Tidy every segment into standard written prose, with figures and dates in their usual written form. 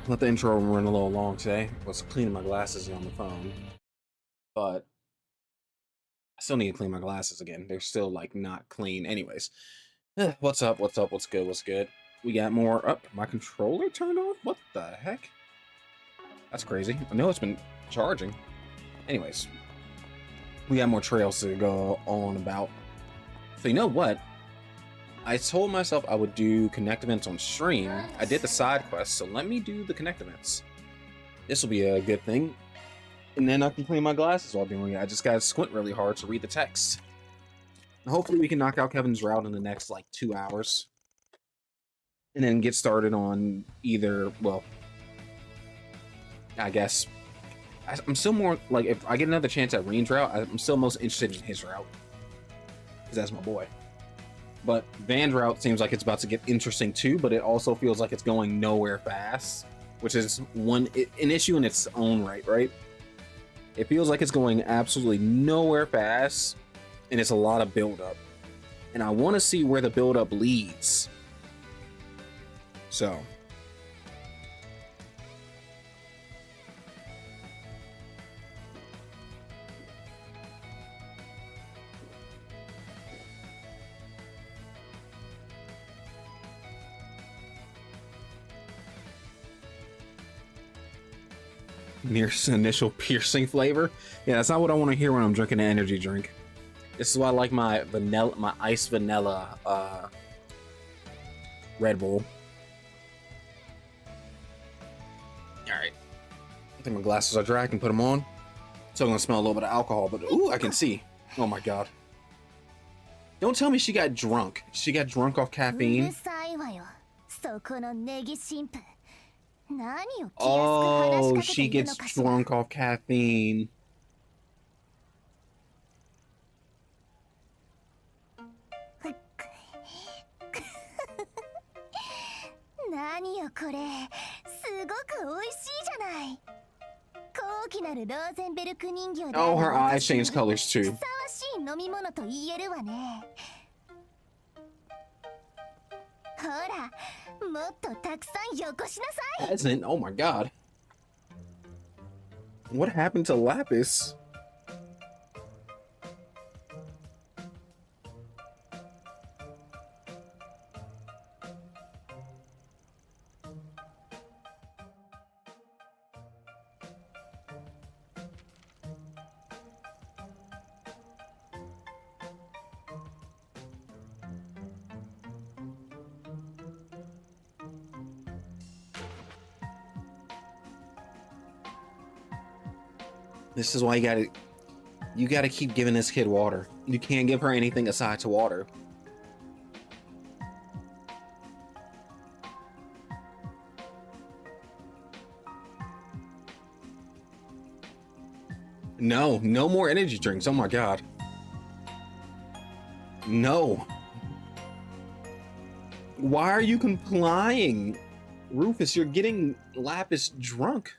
Let the intro run a little long today. I was cleaning my glasses on the phone, but I still need to clean my glasses again. They're still like not clean. Anyways, what's up? What's up? What's good? What's good? We got more up. My controller turned off? What the heck? That's crazy. I know it's been charging. Anyways, we got more trails to go on about. So you know what? I told myself I would do connect events on stream. I did the side quest, so let me do the connect events. This will be a good thing. And then I can clean my glasses while doing it. I just gotta squint really hard to read the text. And hopefully we can knock out Kevin's route in the next like 2 hours. And then get started on either, well, I guess I'm still more like, if I get another chance at Reen's route, I'm still most interested in his route, because that's my boy. But Van's route seems like it's about to get interesting too, but it also feels like it's going nowhere fast, which is an issue in its own right? It feels like it's going absolutely nowhere fast, and it's a lot of buildup. And I want to see where the buildup leads. So. Near initial piercing flavor. Yeah, that's not what I want to hear when I'm drinking an energy drink. This is why I like my vanilla, my iced vanilla Red Bull. All right, I think my glasses are dry. I can put them on. So I'm gonna smell a little bit of alcohol, but ooh, I can see. Oh my god! Don't tell me she got drunk. She got drunk off caffeine. Oh, she gets drunk off caffeine. Oh, her eyes change colors too. Hasn't? Oh my god. What happened to Lapis? This is why you gotta keep giving this kid water. You can't give her anything aside to water. No, no more energy drinks. Oh my god. No. Why are you complying? Rufus, you're getting Lapis drunk.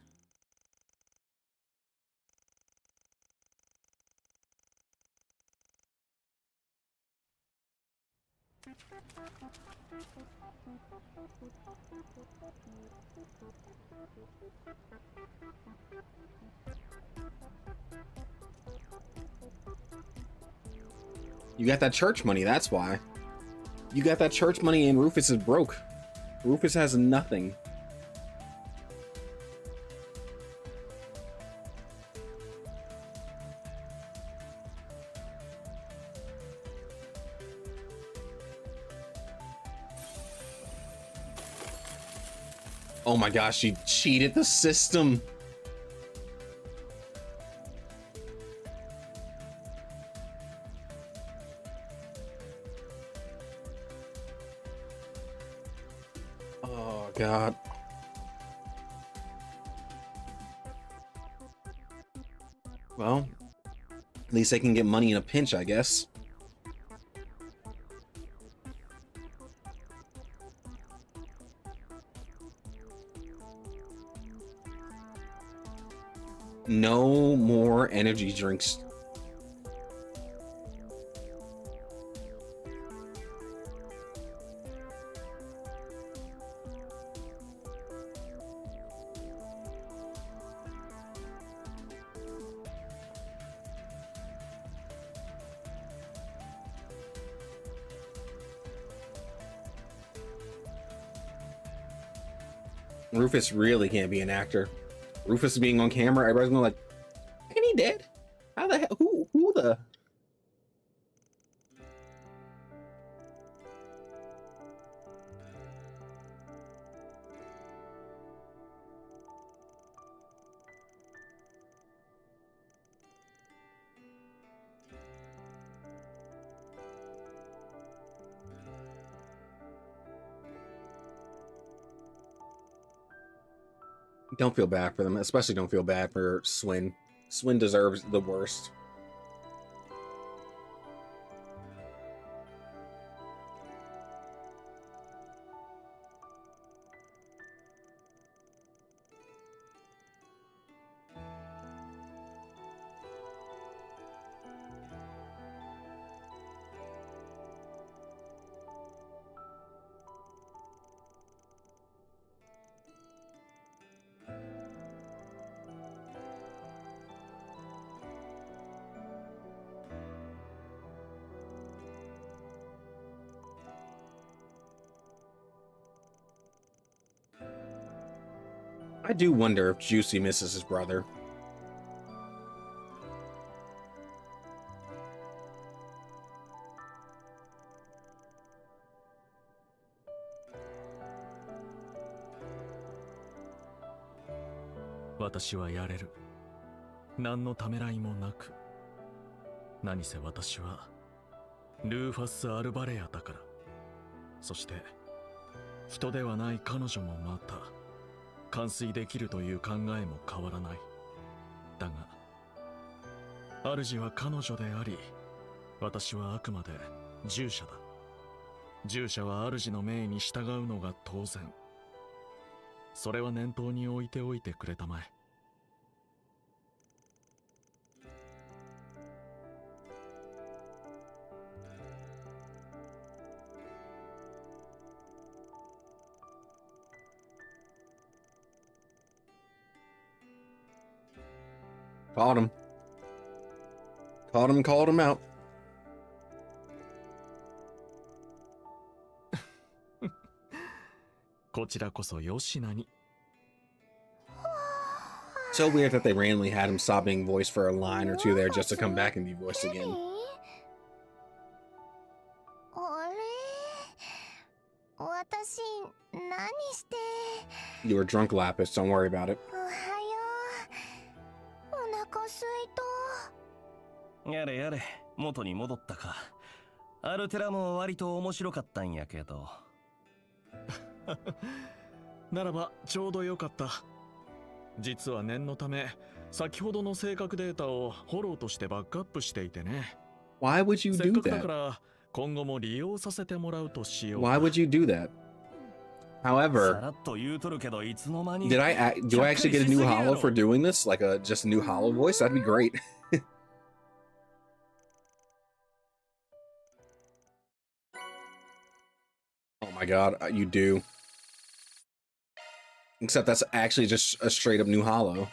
You got that church money, that's why. You got that church money and Rufus is broke. Rufus has nothing. Oh my gosh, she cheated the system. Oh god. Well, at least they can get money in a pinch, I guess. No more energy drinks. Rufus really can't be an actor. Rufus being on camera, everybody's gonna like, ain't he dead? How the hell? Who the? Don't feel bad for them, especially don't feel bad for Swin. Swin deserves the worst. I do wonder if Juicy misses his brother. Caught him. Called him out. So weird that they randomly had him stop being voiced for a line or two there just to come back and be voiced again. You were drunk, Lapis. Don't worry about it. やれやれ、元に戻ったか。アルテラも割と面白かったんやけど。ならばちょうどよかった。実は念のため、先ほどの正確データをフォローとしてバックアップしていてね。Why would you do that? せっかくだから今後も利用させてもらうとしよう。Why would you do that? However, do I actually get a new hollow for doing this? Like just a new hollow voice? That'd be great. Oh my god, you do. Except that's actually just a straight up new hollow.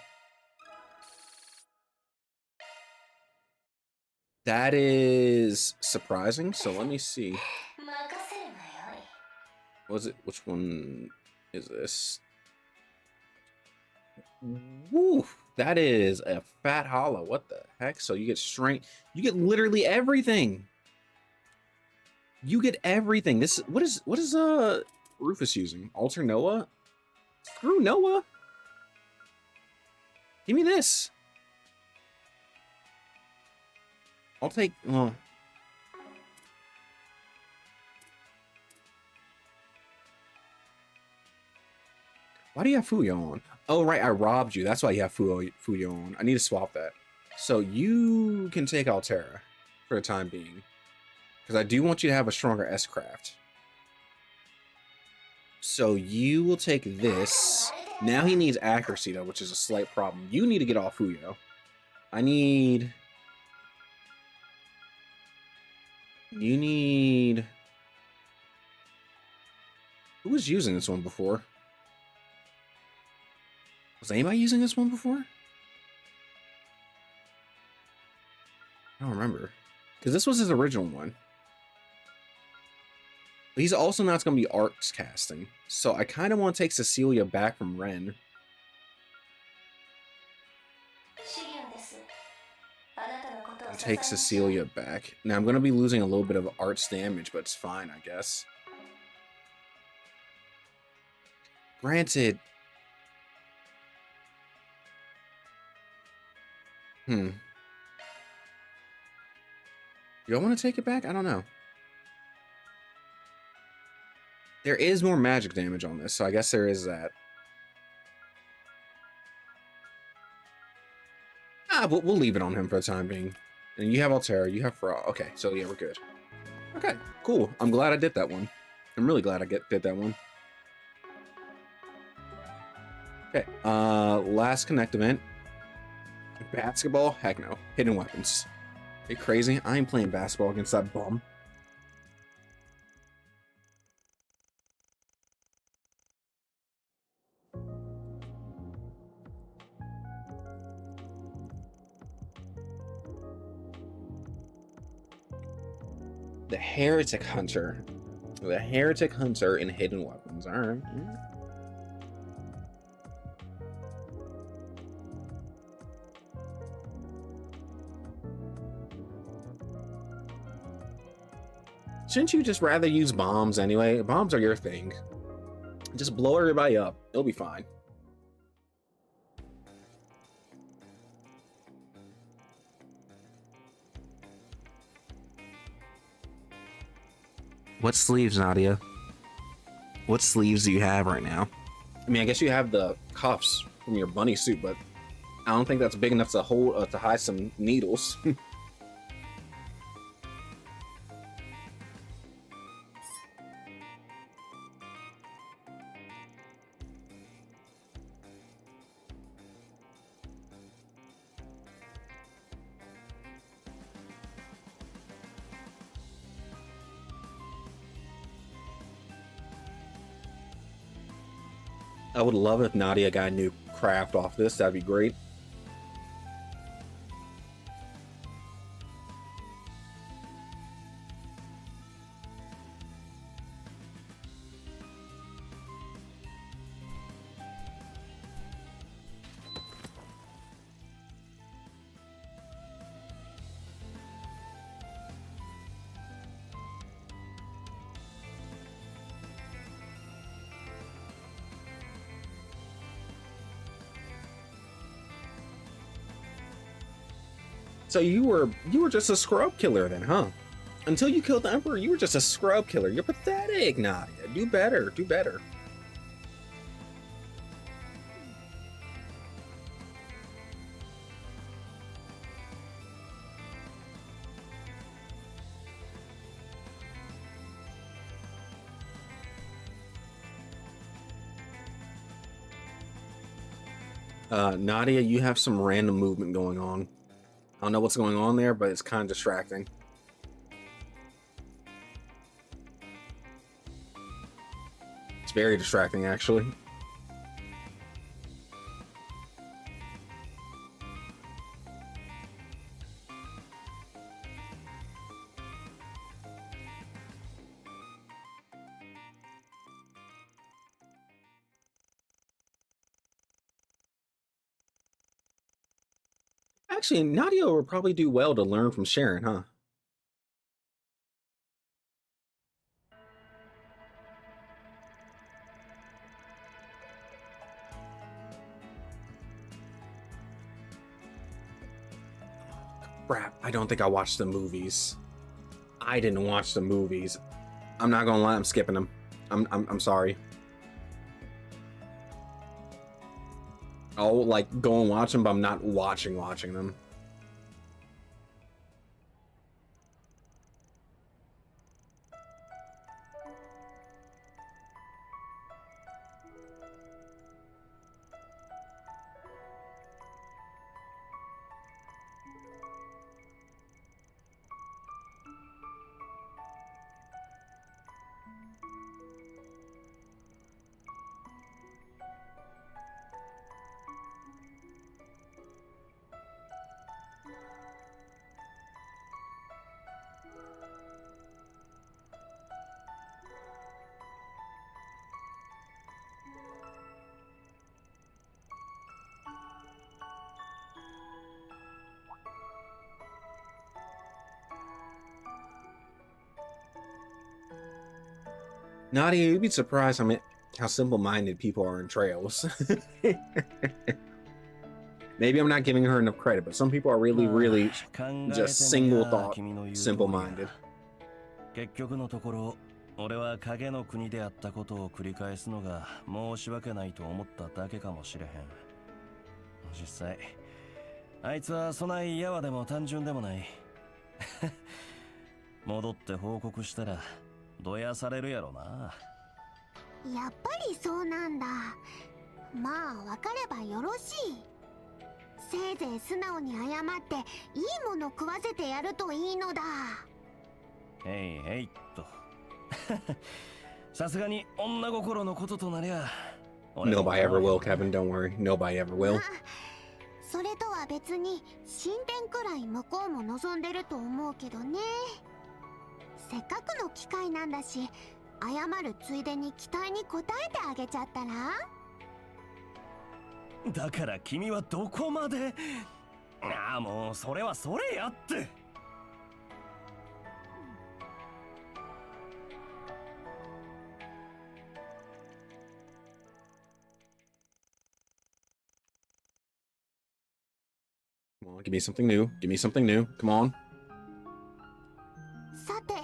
That is surprising. So let me see. Was it? Which one is this? Woo! That is a fat hollow. What the heck? So you get strength. You get literally everything. You get everything. This what is Rufus using? Alter Noah? Screw Noah. Give me this. I'll take Why do you have Fuyo on? Oh right, I robbed you. That's why you have Fuyo on. I need to swap that. So you can take Altera for the time being. Because I do want you to have a stronger S-Craft. So you will take this. Now he needs accuracy, though, which is a slight problem. You need to get off Fuyo. I need... You need... Who was using this one before? Was anybody using this one before? I don't remember. Because this was his original one. But he's also not going to be arts casting. So I kind of want to take Cecilia back from Ren. And take Cecilia back. Now I'm going to be losing a little bit of arts damage, but it's fine, I guess. Granted. Do I want to take it back? I don't know. There is more magic damage on this, so I guess there is that. We'll leave it on him for the time being. And you have Altera, you have Fra. Okay, so yeah, we're good. Okay, cool. I'm glad I did that one. I'm really glad I did that one. Okay, last connect event. Basketball? Heck no. Hidden weapons. Are you crazy? I ain't playing basketball against that bum. The Heretic Hunter. The Heretic Hunter in Hidden Weapons. Alright. Shouldn't you just rather use bombs anyway? Bombs are your thing. Just blow everybody up. It'll be fine. What sleeves, Nadia? What sleeves do you have right now? I mean, I guess you have the cuffs from your bunny suit, but I don't think that's big enough to hold to hide some needles. I would love if Nadia got a new craft off this. That'd be great. So you were just a scrub killer then, huh? Until you killed the Emperor, you were just a scrub killer. You're pathetic, Nadia. Do better. Do better. Nadia, you have some random movement going on. I don't know what's going on there, but it's kind of distracting. It's very distracting, actually. Actually, Nadia would probably do well to learn from Sharon, huh? Crap, I don't think I watched the movies. I didn't watch the movies. I'm not gonna lie, I'm skipping them. I'm sorry. I'll like go and watch them, but I'm not watching them. Nadia, you'd be surprised how simple-minded people are in trails. Maybe I'm not giving her enough credit, but some people are really, really just single thought, simple-minded. 結局のところ、俺は影の国であったことを繰り返すのが申し訳ないと思っただけかもしれへん。実際、あいつはそないやわでも単純でもない。戻って報告したらどやされるやろな。やっぱりそうなんだ。まあ分かればよろしい。せいぜい素直に謝っていいもの食わせてやるといいのだ。へいへいっと。さすがに女心のこととなりゃ。Nobody ever will, Kevin. Don't worry. Nobody ever will. それとは別に進展くらい向こうも望んでると思うけどね。せっかくの機会なんだし、謝るついでに期待に応えてあげちゃったら。だから君はどこまで。ああ、もうそれはそれやって。Come on, give me something new. Give me something new. Come on. さて、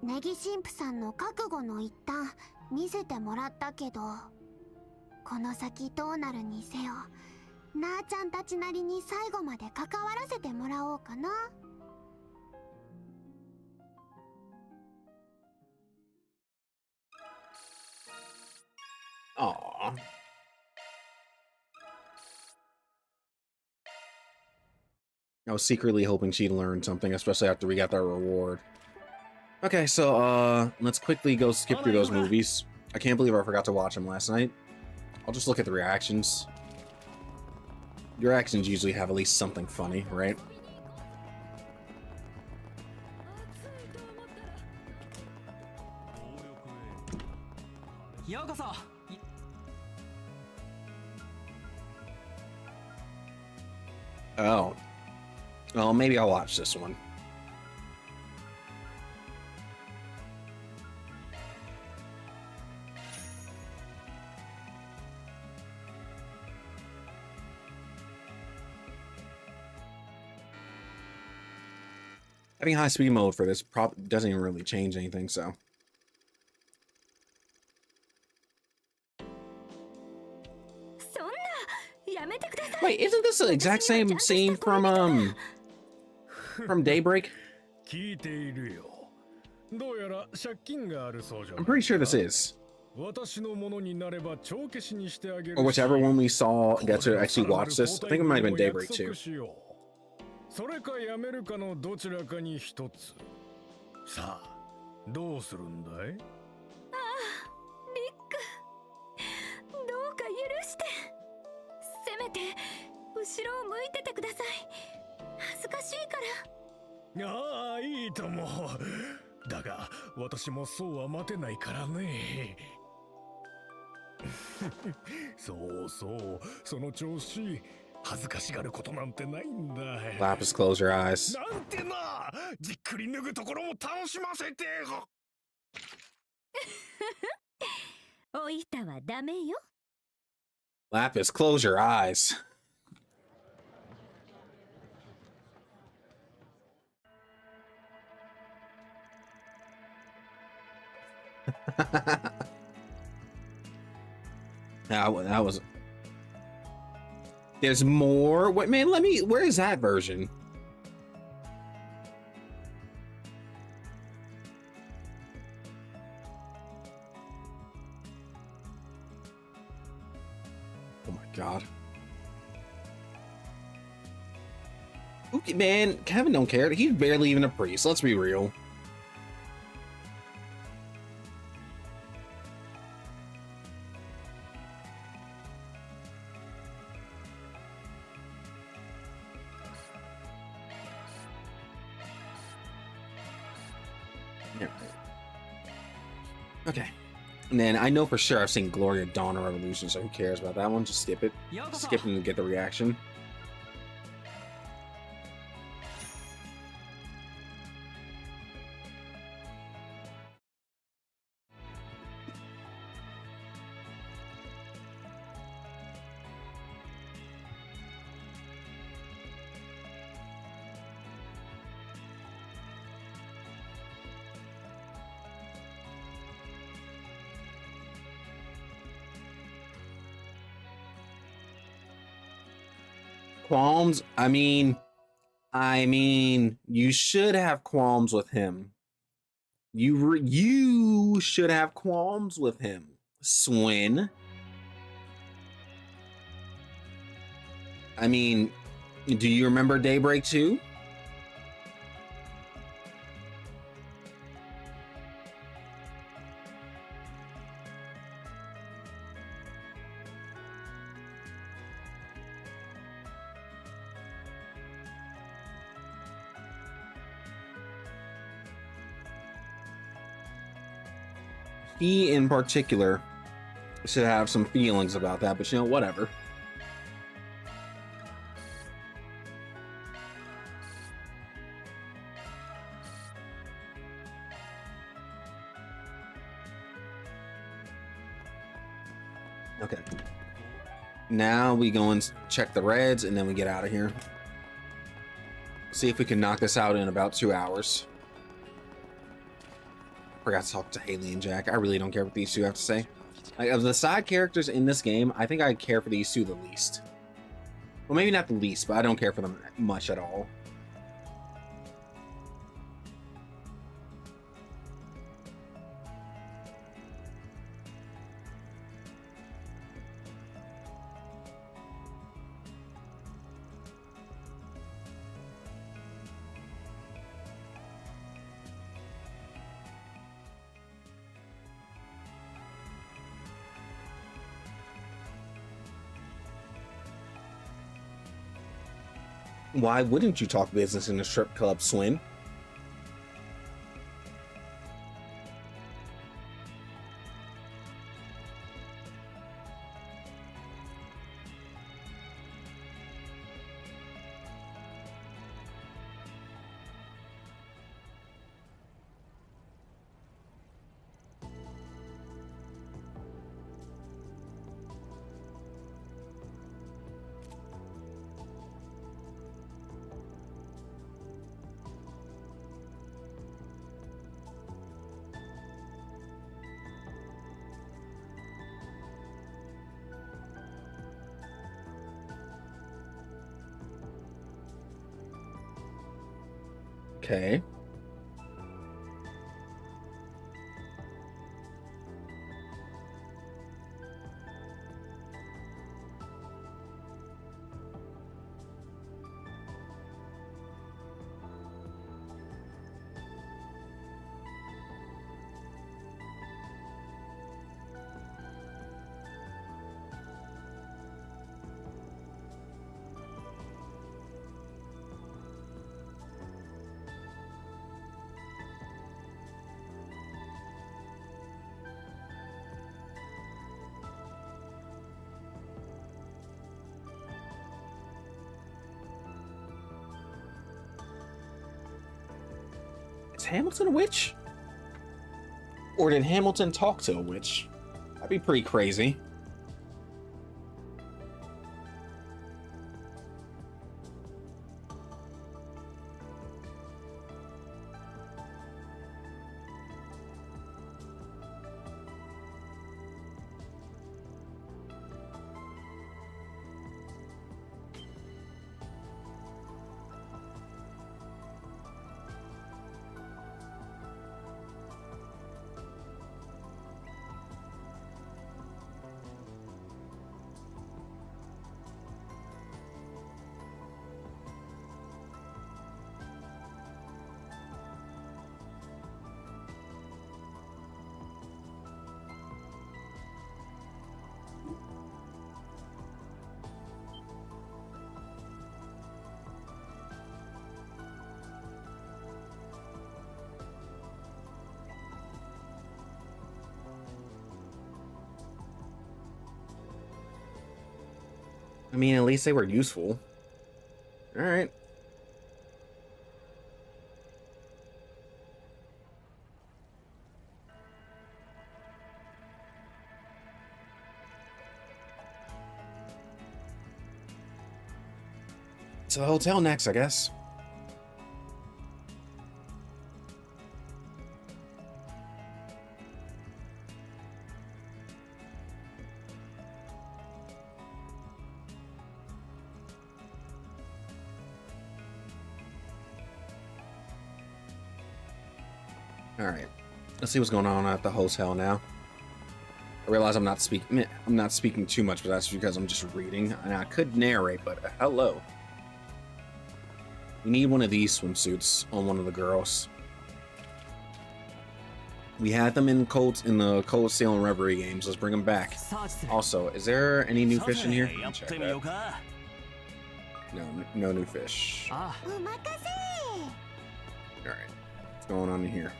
ネギ神父さんの覚悟の一端見せてもらったけど、この先どうなるにせよ、なあちゃんたちなりに最後まで関わらせてもらおうかな。Aww. I was secretly hoping she'd learn something, especially after we got that reward. Okay, so let's quickly go skip through those movies. I can't believe I forgot to watch them last night. I'll just look at the reactions. Your reactions usually have at least something funny, right? Oh. Well, maybe I'll watch this one. Having high speed mode for this doesn't even really change anything, so. Wait, isn't this the exact same scene from Daybreak? I'm pretty sure this is. Or whichever one we saw get to actually watch this. I think it might have been Daybreak too. それかやめるかのどちらかに一つ。さあ、どうするんだい？ああ、リック。どうか許して。せめて後ろを向いててください。恥ずかしいから。ああ、いいとも。だが、私もそうは待てないからね。そうそう、その調子。恥ずかしがることなんてないんだ。Lapis, close your eyes. なんてな、じっくり脱ぐところも楽しませて。おいたはダメよ。Lapis, close your eyes. that was. There's more. What, man? Where is that version? Oh my god. Okay, man, Kevin don't care. He's barely even a priest. Let's be real. Okay. And then I know for sure I've seen Gloria Dawn or Revolution, so who cares about that one? Just skip it. Skip and get the reaction. Qualms? I mean, you should have qualms with him. You should have qualms with him, Swin. I mean, do you remember Daybreak 2? He in particular should have some feelings about that, but you know, whatever. Okay. Now we go and check the reds, and then we get out of here. See if we can knock this out in about 2 hours. Forgot to talk to Haley and Jack. I really don't care what these two have to say. Like, of the side characters in this game, I think I care for these two the least. Well, maybe not the least, but I don't care for them much at all. Why wouldn't you talk business in a strip club, Swin? Okay. Is Hamilton a witch? Or did Hamilton talk to a witch? That'd be pretty crazy. I mean, at least they were useful. All right. To the hotel next, I guess. All right, let's see what's going on at the hotel now. I realize I'm not speaking too much, but that's because I'm just reading, and I could narrate. But hello, we need one of these swimsuits on one of the girls. We had them in the Cold Sail and Reverie games. Let's bring them back. Also, is there any new fish in here? Let me check that. No, no new fish. All right, what's going on in here?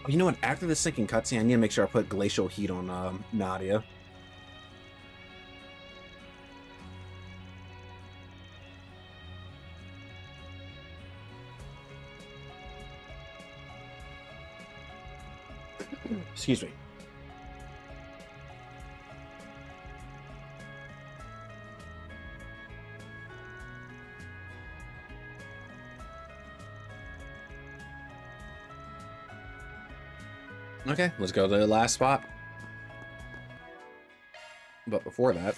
You know what? After the sinking cutscene, I need to make sure I put glacial heat on Nadia. Excuse me. Okay, let's go to the last spot. But before that,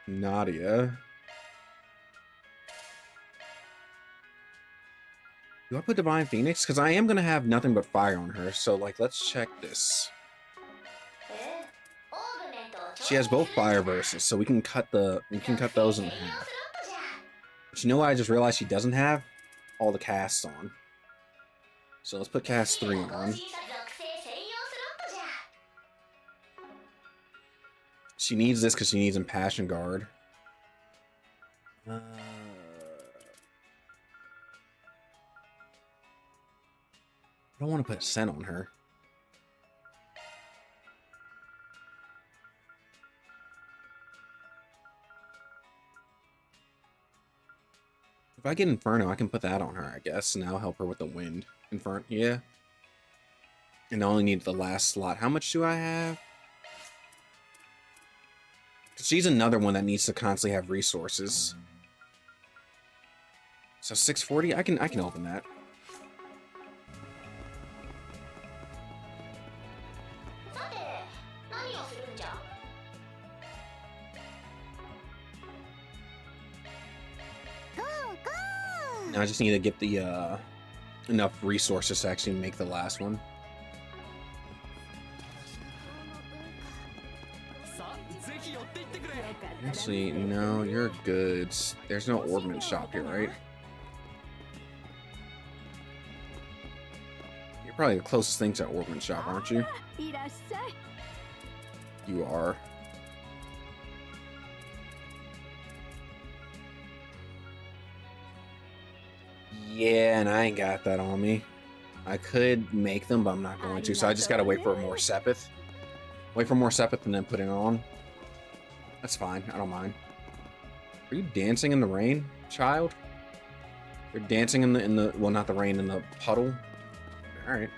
Nadia. Do I put Divine Phoenix? Because I am gonna have nothing but fire on her. So like, let's check this. She has both fire verses, so we can cut those in half. But you know what? I just realized she doesn't have all the casts on. So let's put cast 3 on. She needs this because she needs Impassion Guard. I don't want to put Scent on her. If I get Inferno, I can put that on her, I guess, and that'll help her with the wind. Inferno, yeah. And I only need the last slot. How much do I have? She's another one that needs to constantly have resources. So 640, I can open that. Now I just need to get the enough resources to actually make the last one. Actually, no, you're good. There's no ordnance shop here, right? You're probably the closest thing to an ordnance shop, aren't you? You are. Yeah, and I ain't got that on me. I could make them, but I'm not going to, so I just gotta wait for more Sepith. Wait for more Sepith and then put it on. That's fine, I don't mind. Are you dancing in the rain, child? You're dancing in the well, not the rain, in the puddle? Alright.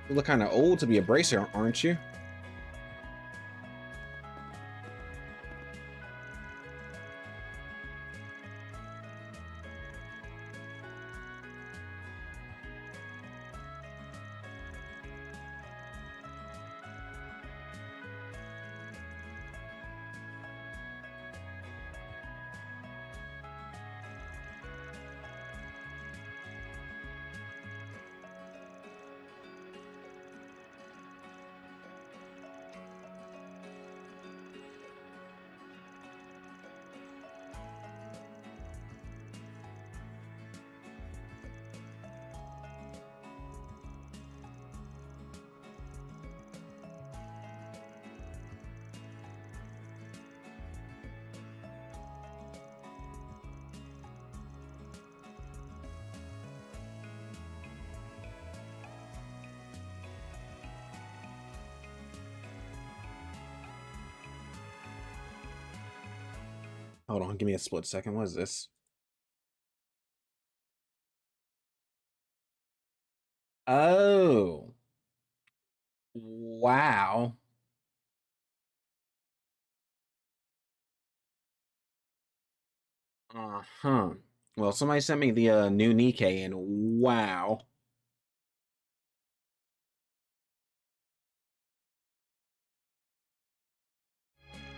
You look kind of old to be a bracer, aren't you? Hold on, give me a split second. What is this? Oh. Wow. Uh-huh. Well, somebody sent me the new Nikkei, and wow.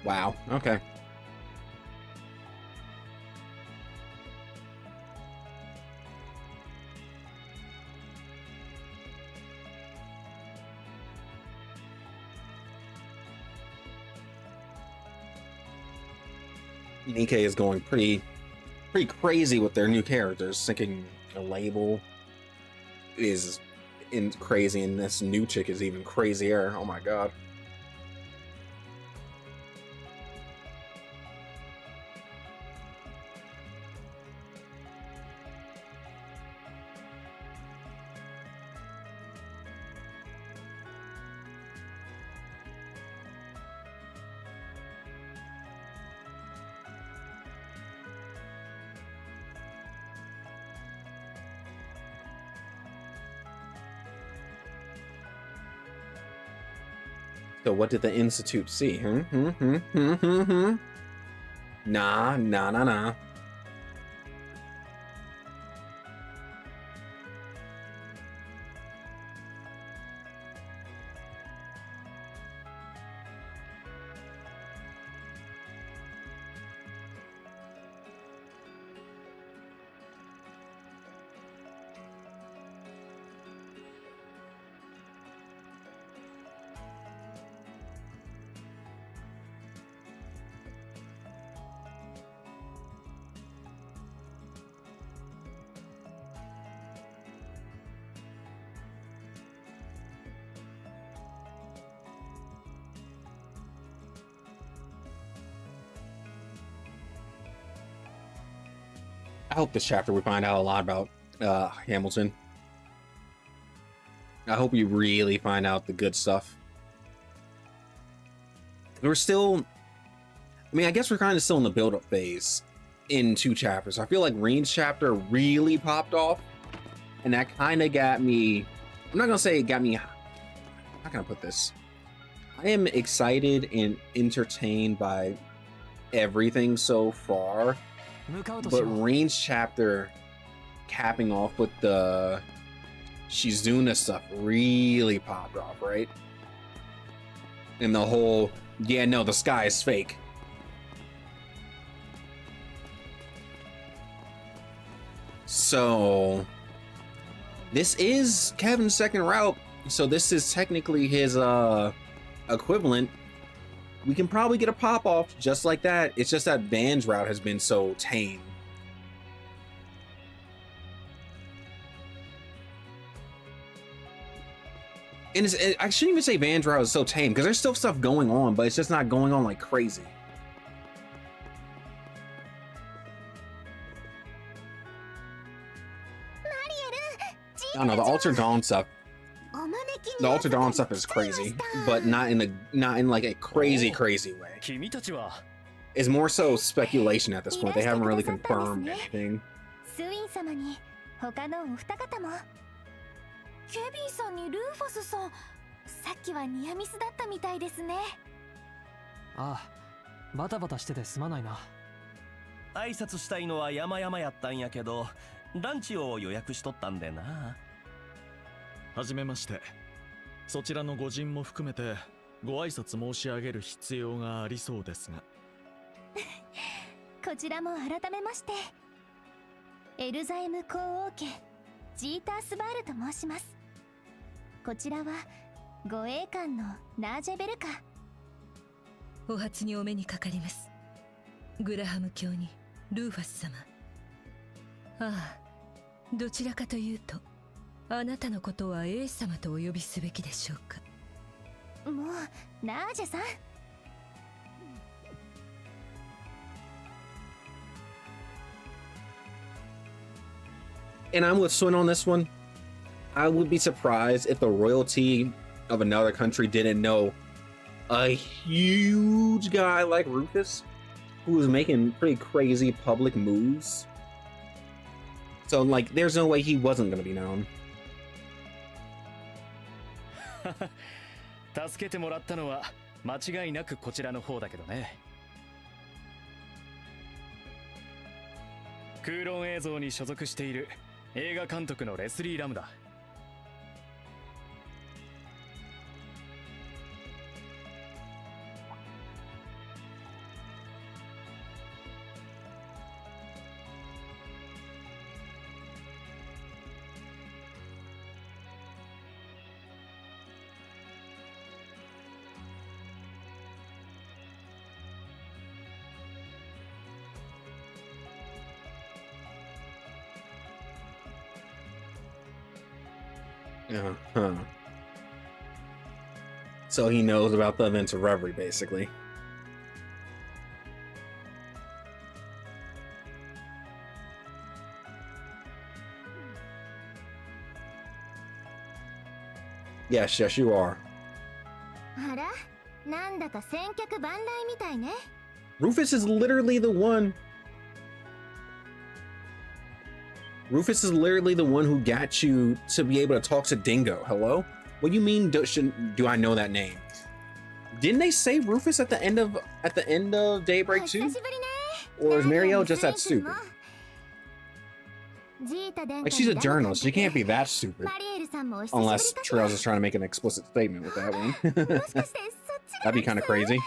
Wow. Okay. Nikkei is going pretty crazy with their new characters. Thinking a label is crazy, and this new chick is even crazier. Oh my god. So what did the Institute see? Nah, nah, nah, nah. I hope this chapter we find out a lot about Hamilton. I hope we really find out the good stuff. We're still, I mean, I guess we're kind of still in the build-up phase in 2 chapters. I feel like Reen's chapter really popped off, and that kind of got me, I'm not gonna say it got me, how can I put this? I am excited and entertained by everything so far, but Reen's chapter capping off with the Shizuna stuff really popped off, right? And the whole, yeah, no, the sky is fake. So this is Kevin's second route, so this is technically his equivalent. We can probably get a pop-off just like that. It's just that Van's route has been so tame. And I shouldn't even say Van's route is so tame, because there's still stuff going on, but it's just not going on like crazy. I don't know, the Altered Dawn stuff. The Altered Dawn stuff is crazy, but not in like a crazy way. It's more so speculation at this point. They haven't really confirmed anything. スウィン様に他のお二方もケビンさんにルーファスさんさっきはニアミスだったみたいですねああバタバタしててすまないな挨拶したいのは山々やったんやけどランチを予約しとったんでなはじめましてそちらの御仁も含めてご挨拶申し上げる必要がありそうですがこちらも改めましてエルザエム皇王家ジータースバールと申しますこちらは護衛官のナージェベルカお初にお目にかかりますグラハム卿にルーファス様ああどちらかというとあなたのことはエース様とお呼びすべきでしょうかもうナージェさんAnd I'm with Swin on this one. I would be surprised if the royalty of another country didn't know a huge guy like Rufus, who was making pretty crazy public moves. So, like, there's no way he wasn't going to be known. 助けてもらったのは間違いなくこちらの方だけどね。空論映像に所属している映画監督のレスリー・ラムだ。Huh. So he knows about the events of Reverie, basically. Yes, yes, you are. あら、なんだか先客万来みたいね。Rufus is literally the one. Rufus is literally the one who got you to be able to talk to Dingo. Hello? What do you mean? Do I know that name? Didn't they say Rufus at the end of Daybreak 2? Or is Marielle just that stupid? Like, she's a journalist. She can't be that stupid. Unless Trails is trying to make an explicit statement with that one. That'd be kind of crazy.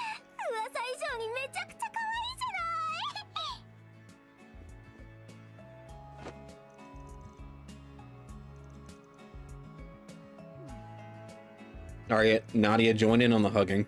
Alright, Nadia joined in on the hugging.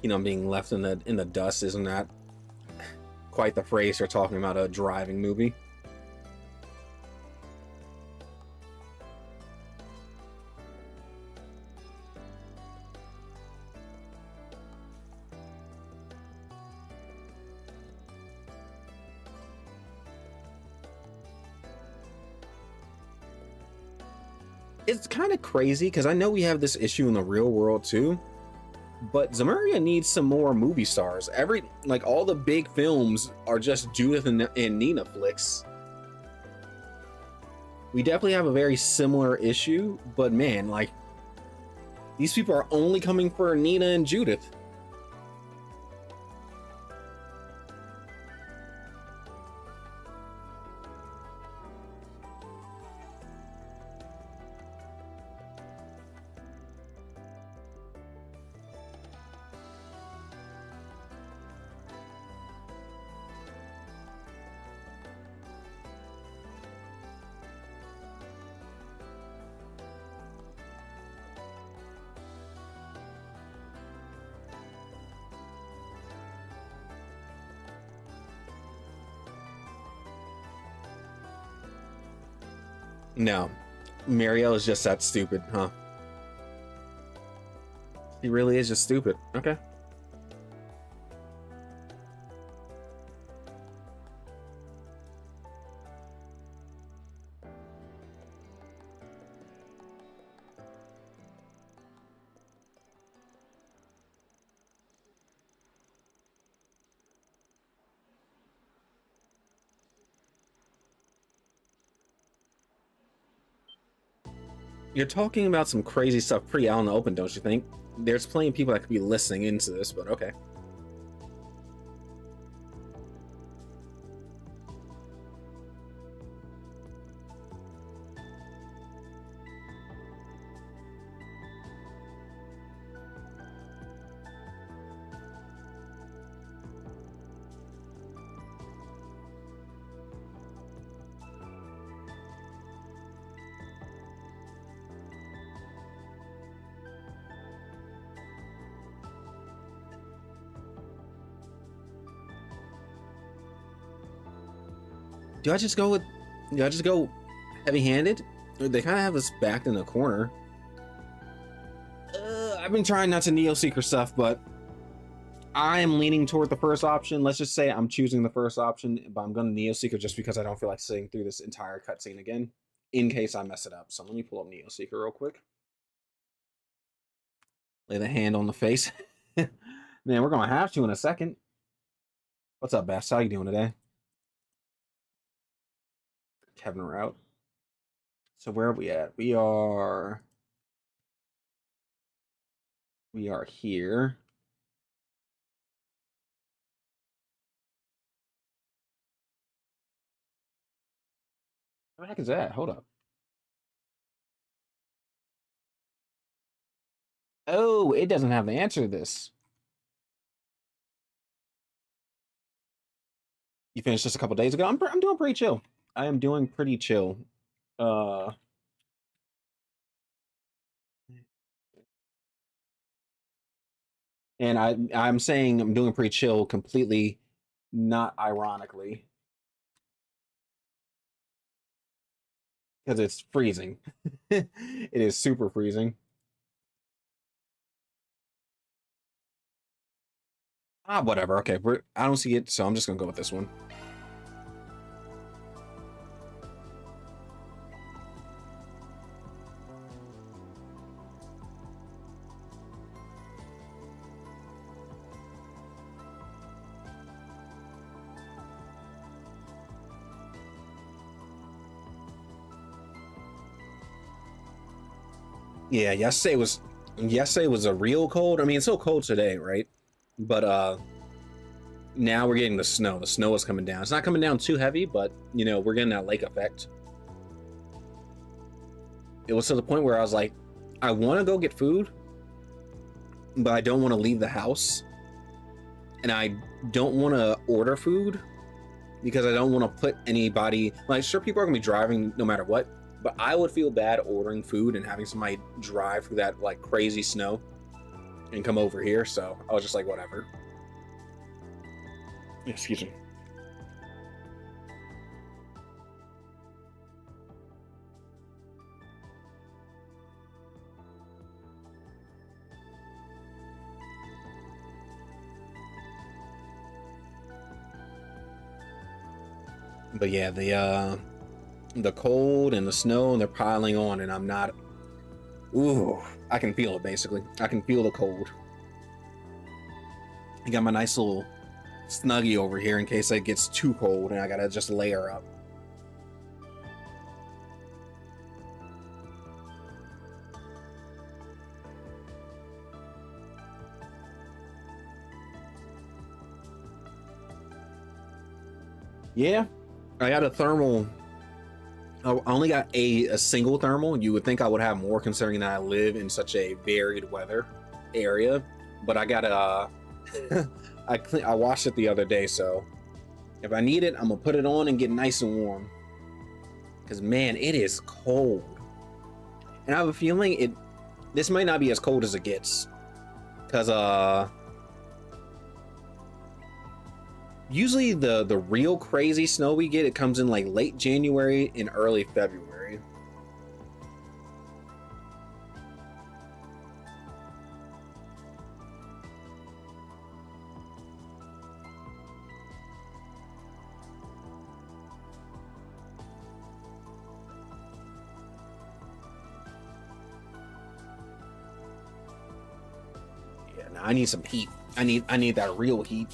You know, being left in the dust, isn't that quite the phrase for talking about a driving movie? It's kind of crazy because I know we have this issue in the real world too. But Zemuria needs some more movie stars. All the big films are just Judith and Nina flicks. We definitely have a very similar issue, but man, like, these people are only coming for Nina and Judith. No, Marielle is just that stupid, huh? She really is just stupid. Okay. You're talking about some crazy stuff pretty out in the open, don't you think? There's plenty of people that could be listening into this, but okay. Do I just go with? Do I just go heavy-handed? They kind of have us backed in the corner. I've been trying not to Neo Seeker stuff, but I am leaning toward the first option. Let's just say I'm choosing the first option, but I'm going to Neo Seeker just because I don't feel like sitting through this entire cutscene again, in case I mess it up. So let me pull up Neo Seeker real quick. Lay the hand on the face. Man, we're going to have to in a second. What's up, Bass? How you doing today? Kevin Route. So where are we at? We are here. What the heck is that? Hold up. Oh, it doesn't have the answer to this. You finished this a couple days ago. I'm doing pretty chill. I am doing pretty chill. And I'm saying I'm doing pretty chill completely, not ironically. Because it's freezing. It is super freezing. Ah, whatever. Okay, I don't see it, so I'm just gonna go with this one. Yeah, yesterday was a real cold. I mean, it's still cold today, right? But now we're getting the snow. The snow is coming down. It's not coming down too heavy, but you know, we're getting that lake effect. It was to the point where I was like, I want to go get food, but I don't want to leave the house. And I don't want to order food because I don't want to put anybody, like, sure, people are gonna be driving no matter what, but I would feel bad ordering food and having somebody drive through that like crazy snow and come over here. So I was just like, whatever. Excuse me. But yeah, the cold and the snow, they're piling on, and I'm not. Ooh, I can feel it basically. I can feel the cold. I got my nice little snuggie over here in case it gets too cold and I gotta just layer up. Yeah, I got a thermal. I only got a single thermal. You would think I would have more considering that I live in such a varied weather area, but I got a I washed it the other day, so if I need it, I'm gonna put it on and get nice and warm. Cause man, it is cold, and I have a feeling this might not be as cold as it gets, cause usually the real crazy snow we get, it comes in like late January and early February. Yeah, now I need some heat. I need that real heat.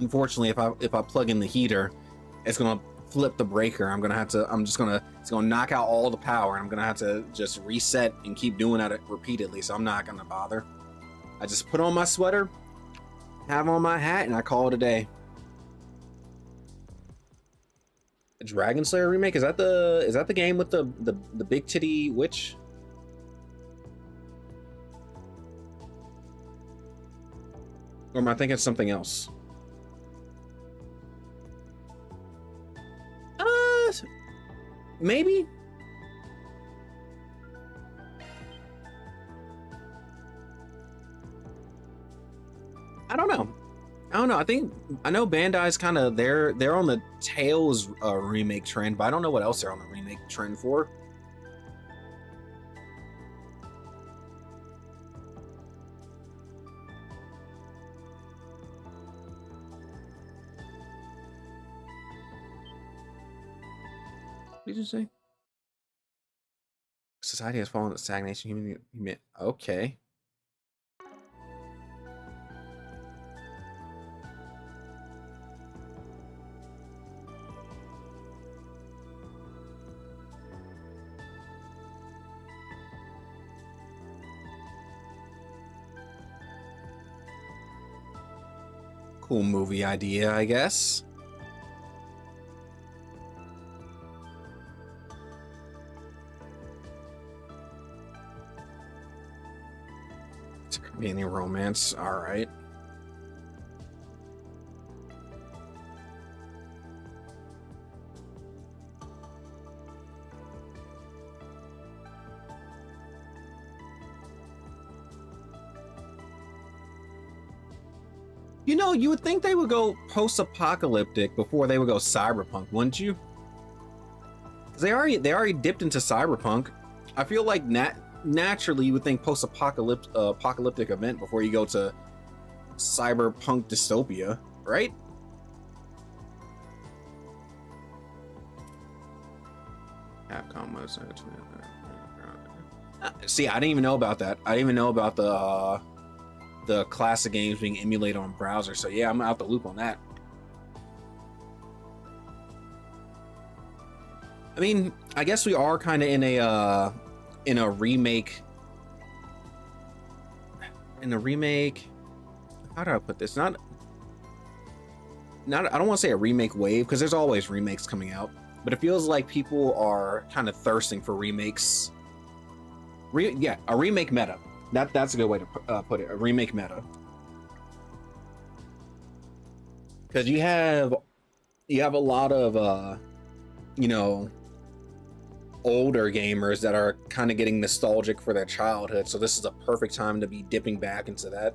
Unfortunately, if I plug in the heater, it's gonna flip the breaker. It's gonna knock out all the power, and I'm gonna have to just reset and keep doing that repeatedly. So I'm not gonna bother. I just put on my sweater, have on my hat, and I call it a day. A Dragon Slayer remake? Is that the game with the big titty witch? Or am I thinking something else? Maybe. I don't know. I don't know. I know Bandai's kind of they're on the Tales remake trend, but I don't know what else they're on the remake trend for. What did you say? Society has fallen into stagnation. Okay. Cool movie idea, I guess. It's gonna be any romance, all right. You know, you would think they would go post-apocalyptic before they would go cyberpunk, wouldn't you? 'Cause they already dipped into cyberpunk. I feel like naturally you would think apocalyptic event before you go to cyberpunk dystopia, right? Capcom was see, I didn't even know about that. I didn't even know about the classic games being emulated on browser. So yeah, I'm out the loop on that. I mean, I guess we are kind of in a remake. In a remake, how do I put this? Not I don't want to say a remake wave because there's always remakes coming out, but it feels like people are kind of thirsting for remakes. Yeah, a remake meta. That's a good way to put it. A remake meta. Because you have a lot of you know, older gamers that are kind of getting nostalgic for their childhood. So this is a perfect time to be dipping back into that,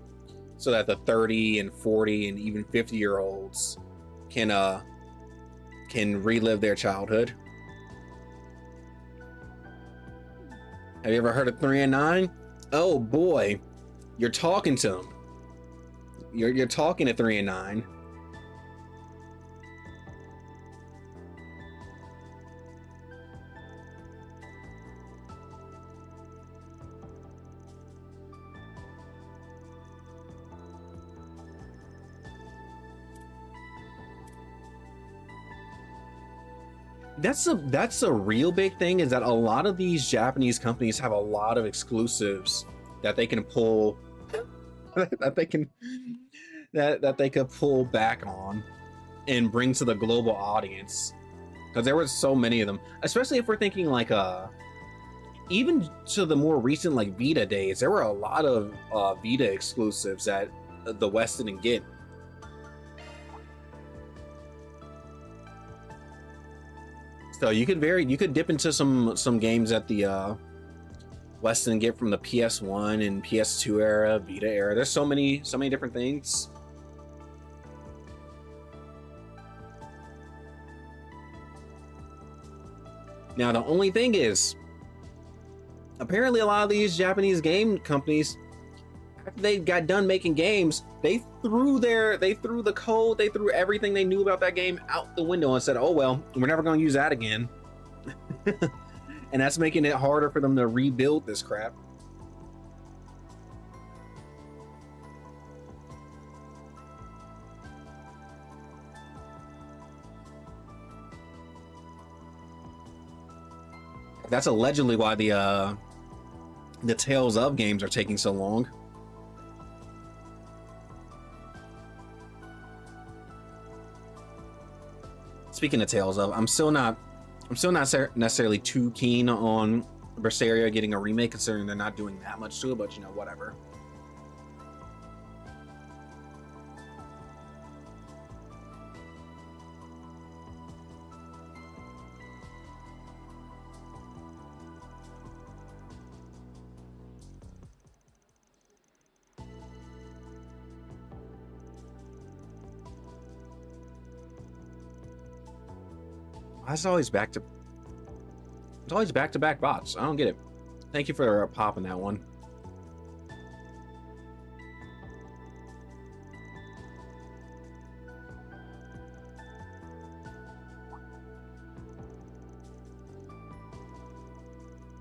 so that the 30 and 40 and even 50-year-olds can relive their childhood. Have you ever heard of 3 and 9? Oh boy, you're talking to them. You're talking to 3 and 9. That's a real big thing, is that a lot of these Japanese companies have a lot of exclusives that they can pull that they could pull back on and bring to the global audience, because there were so many of them, especially if we're thinking like even to the more recent like Vita days. There were a lot of Vita exclusives that the West didn't get. So you could dip into some games that the West didn't get from the PS1 and PS2 era, Vita era. There's so many different things. Now the only thing is, apparently a lot of these Japanese game companies, after they got done making games, they threw the code, they threw everything they knew about that game out the window and said, oh well, we're never going to use that again. And that's making it harder for them to rebuild this crap. That's allegedly why the Tales of games are taking so long. Speaking of Tales of, I'm still not necessarily too keen on Berseria getting a remake, considering they're not doing that much to it, but you know, whatever. Why is it always back to... It's always back-to-back bots. I don't get it. Thank you for popping that one.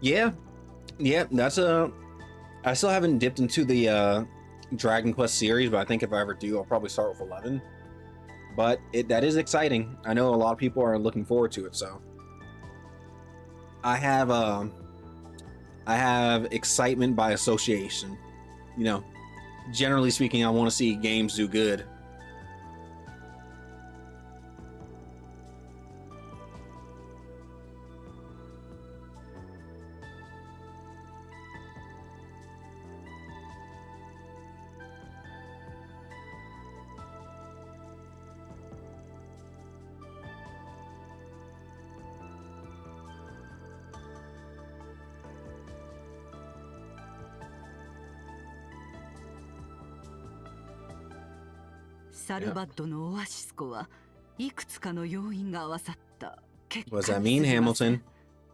Yeah, that's I still haven't dipped into the Dragon Quest series, but I think if I ever do, I'll probably start with 11. But that is exciting. I know a lot of people are looking forward to it, so I have excitement by association. You know, generally speaking, I want to see games do good. What does that mean, Hamilton?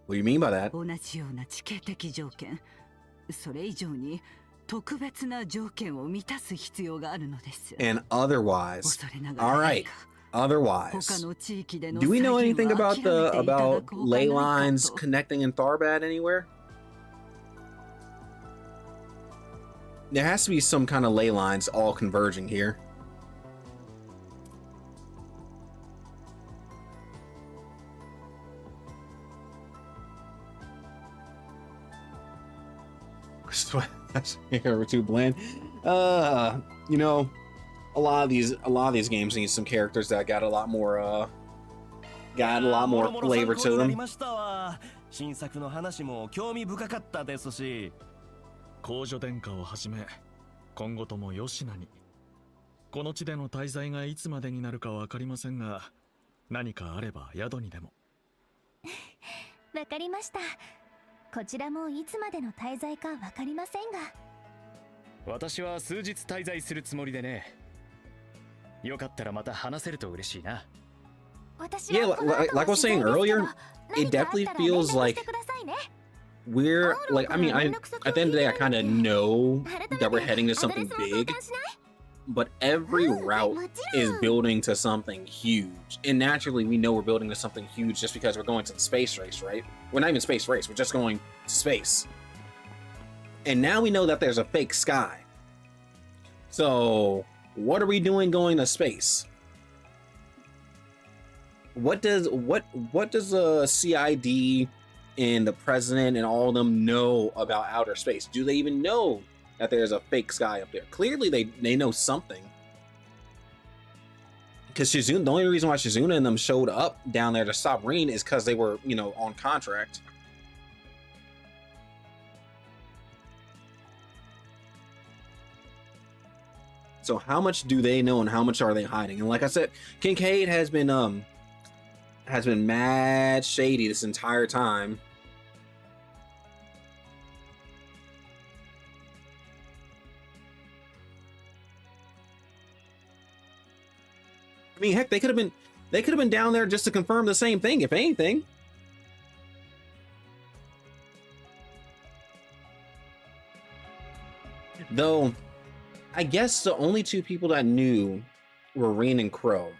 What do you mean by that? 同じような地形的条件、それ以上に特別な条件を満たす必要があるのです。 And otherwise, all right. Otherwise, do we know anything about ley lines connecting in Tharbad anywhere? There has to be some kind of ley lines all converging here. We're too bland. You know, a lot of these games need some characters that got a lot more flavor to them. 新作の話も興味深かったですし、公女殿下をはじめ今後とも吉名にこの地での滞在がいつまでになるかわかりませんが、何かあれば宿にでも。わかりました。こちらもいつまでの滞在かわかりませんが、私は数日滞在するつもりでね。よかったらまた話せると嬉しいな。Yeah, like I was saying earlier, it definitely feels like we're like, I mean, at the end of the day, I kind of know that we're heading to something big, but every route is building to something huge. And naturally, we know we're building to something huge just because we're going to the space race, right? We're not even space race, we're just going to space. And now we know that there's a fake sky. So, what are we doing going to space? What does CID and the president and all of them know about outer space? Do they even know that there's a fake sky up there? Clearly they know something. Because Shizuna, the only reason why Shizuna and them showed up down there to stop rain is because they were, you know, on contract. So how much do they know and how much are they hiding? And like I said, Kincaid has been mad shady this entire time. I mean, heck, they could have been down there just to confirm the same thing, if anything. Though, I guess the only two people that knew were Rain and Crow.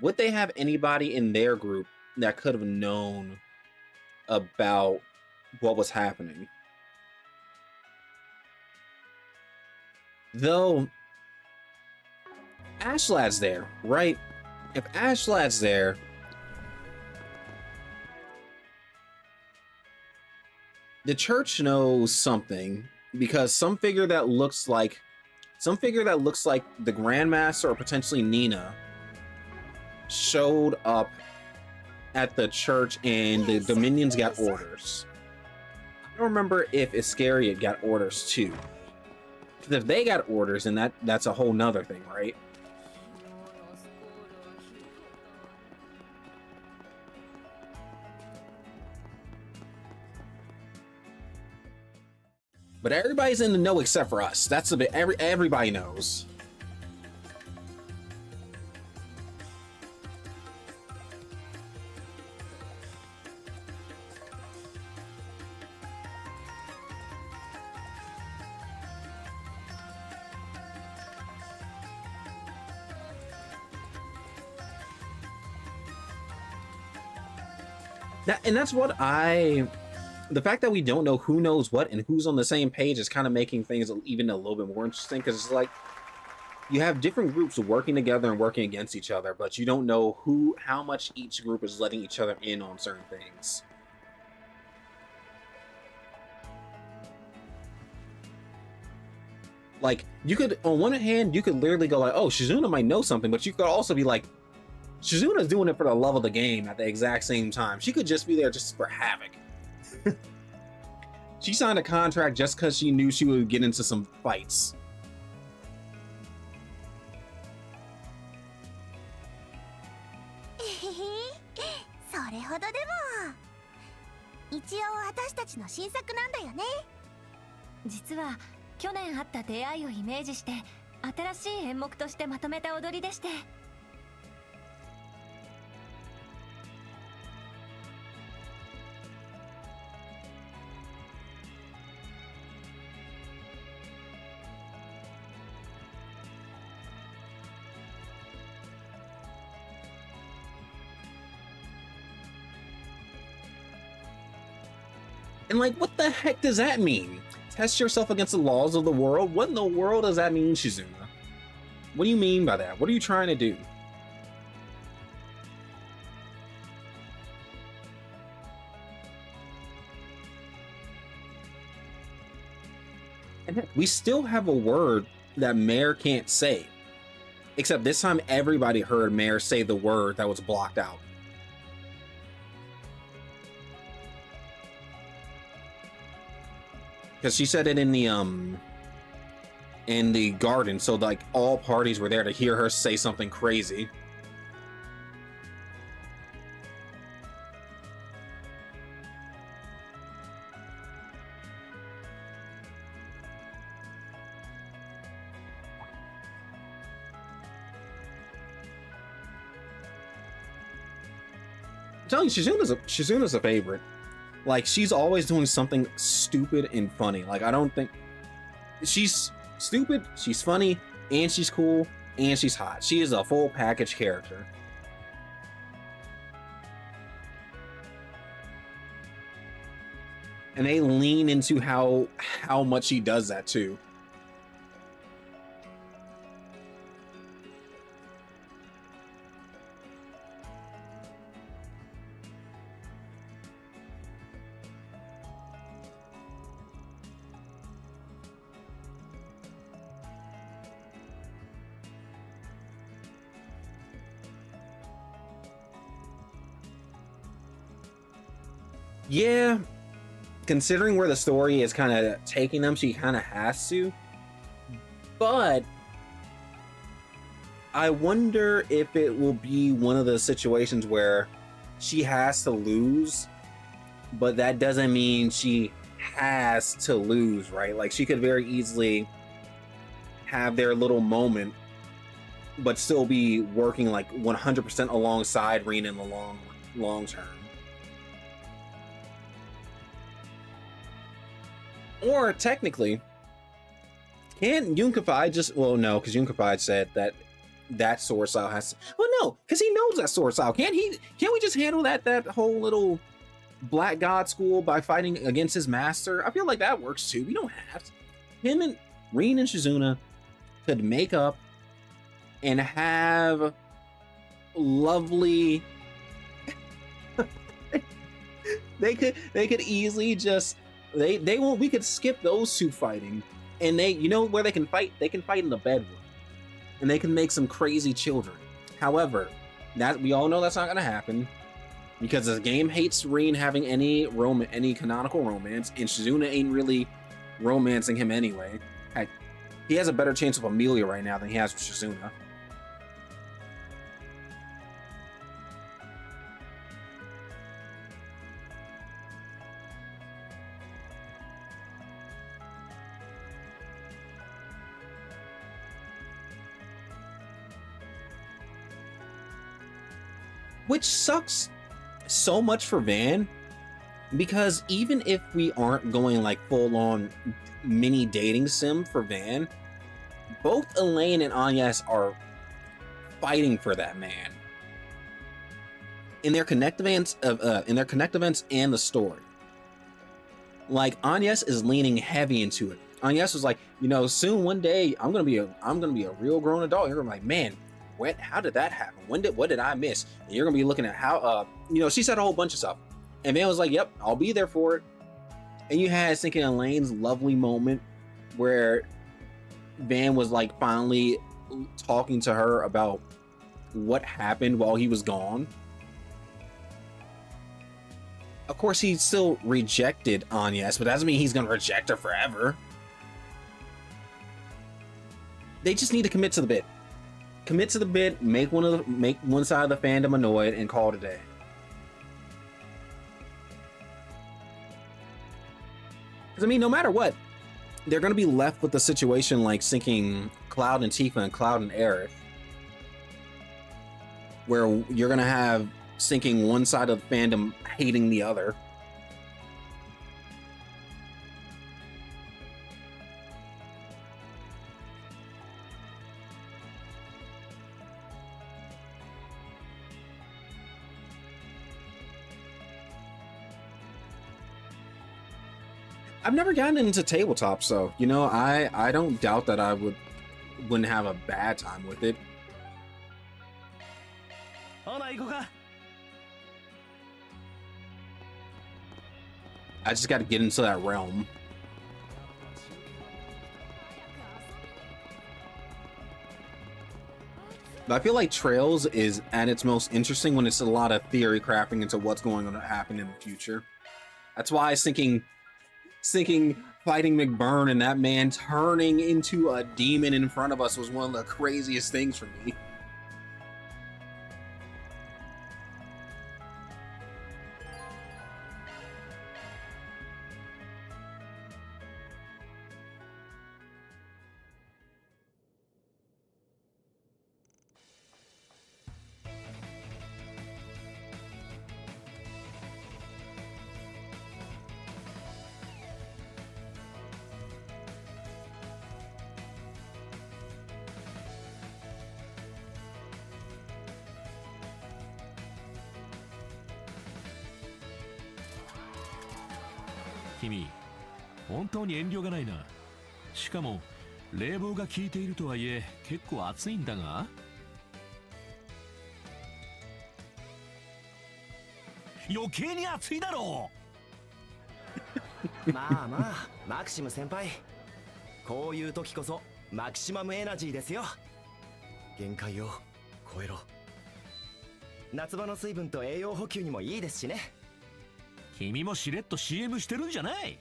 Would they have anybody in their group that could have known about what was happening? Though, Ashlad's there, right? If Ashlad's there, the church knows something, because some figure that looks like the Grandmaster or potentially Nina showed up at the church and the Dominions got orders. I don't remember if Iscariot got orders too. Because if they got orders, then that's a whole nother thing, right? But everybody's in the know except for us. That's a bit, everybody knows. That's what the fact that we don't know who knows what and who's on the same page is kind of making things even a little bit more interesting, because it's like you have different groups working together and working against each other, but you don't know how much each group is letting each other in on certain things. Like, you could, on one hand, you could literally go like, oh, Shizuna might know something, but you could also be like, Shizuna's doing it for the love of the game at the exact same time. She could just be there just for havoc. She signed a contract just because she knew she would get into some fights.実は去年あった出会いをイメージして新しい演目としてまとめた踊りでして。And like, what the heck does that mean? Test yourself against the laws of the world? What in the world does that mean, Shizuna? What do you mean by that? What are you trying to do? And heck, we still have a word that Mare can't say. Except this time everybody heard Mare say the word that was blocked out. Because she said it in the garden, so like all parties were there to hear her say something crazy. I'm telling you, Shizuna's a favorite. Like, she's always doing something stupid and funny. Like, I don't think... She's stupid, she's funny, and she's cool, and she's hot. She is a full package character. And they lean into how much she does that, too. Yeah, considering where the story is kind of taking them, she kind of has to. But I wonder if it will be one of the situations where she has to lose, but that doesn't mean she has to lose, right? Like, she could very easily have their little moment, but still be working like 100% alongside Rin in the long term. Or technically, can Yunkafai just... Well, no, because Yunkafai said that sword style has to... Well, no, because he knows that sword style. Can't we just handle that whole little Black God school by fighting against his master? I feel like that works too. We don't have to. Him and Rin and Shizuna could make up and have lovely... they could easily just... They won't. We could skip those two fighting, and you know where they can fight? They can fight in the bedroom, and they can make some crazy children. However, that we all know that's not gonna happen because the game hates Rin having any canonical romance, and Shizuna ain't really romancing him anyway. Heck, he has a better chance of Amelia right now than he has with Shizuna. Which sucks so much for Van, because even if we aren't going like full on mini dating sim for Van, both Elaine and Agnes are fighting for that man. in their connect events and the story. Like Agnes is leaning heavy into it. Agnes was like, you know, soon one day I'm gonna be a real grown adult. You're gonna be like, man, how did that happen? What did I miss? And you're gonna be looking at how you know, she said a whole bunch of stuff. And Van was like, yep, I'll be there for it. And you had Sinking Elaine's lovely moment where Van was like finally talking to her about what happened while he was gone. Of course, he still rejected Agnes, but that doesn't mean he's gonna reject her forever. They just need to commit to the bit. Commit to the bit, make one side of the fandom annoyed, and call it a day. Because I mean, no matter what, they're gonna be left with a situation like sinking Cloud and Tifa and Cloud and Aerith, where you're gonna have sinking one side of the fandom hating the other. I've never gotten into tabletop, so you know, I don't doubt that I wouldn't have a bad time with it. I just got to get into that realm. But I feel like Trails is at its most interesting when it's a lot of theory crafting into what's going to happen in the future. That's why I was thinking fighting McBurn and that man turning into a demon in front of us was one of the craziest things for me.君、本当に遠慮がないな。しかも冷房が効いているとはいえ結構暑いんだが。余計に暑いだろう。まあまあ、マクシム先輩。こういう時こそマキシマムエナジーですよ。限界を超えろ。夏場の水分と栄養補給にもいいですしね。君もしれっと CM してるんじゃない？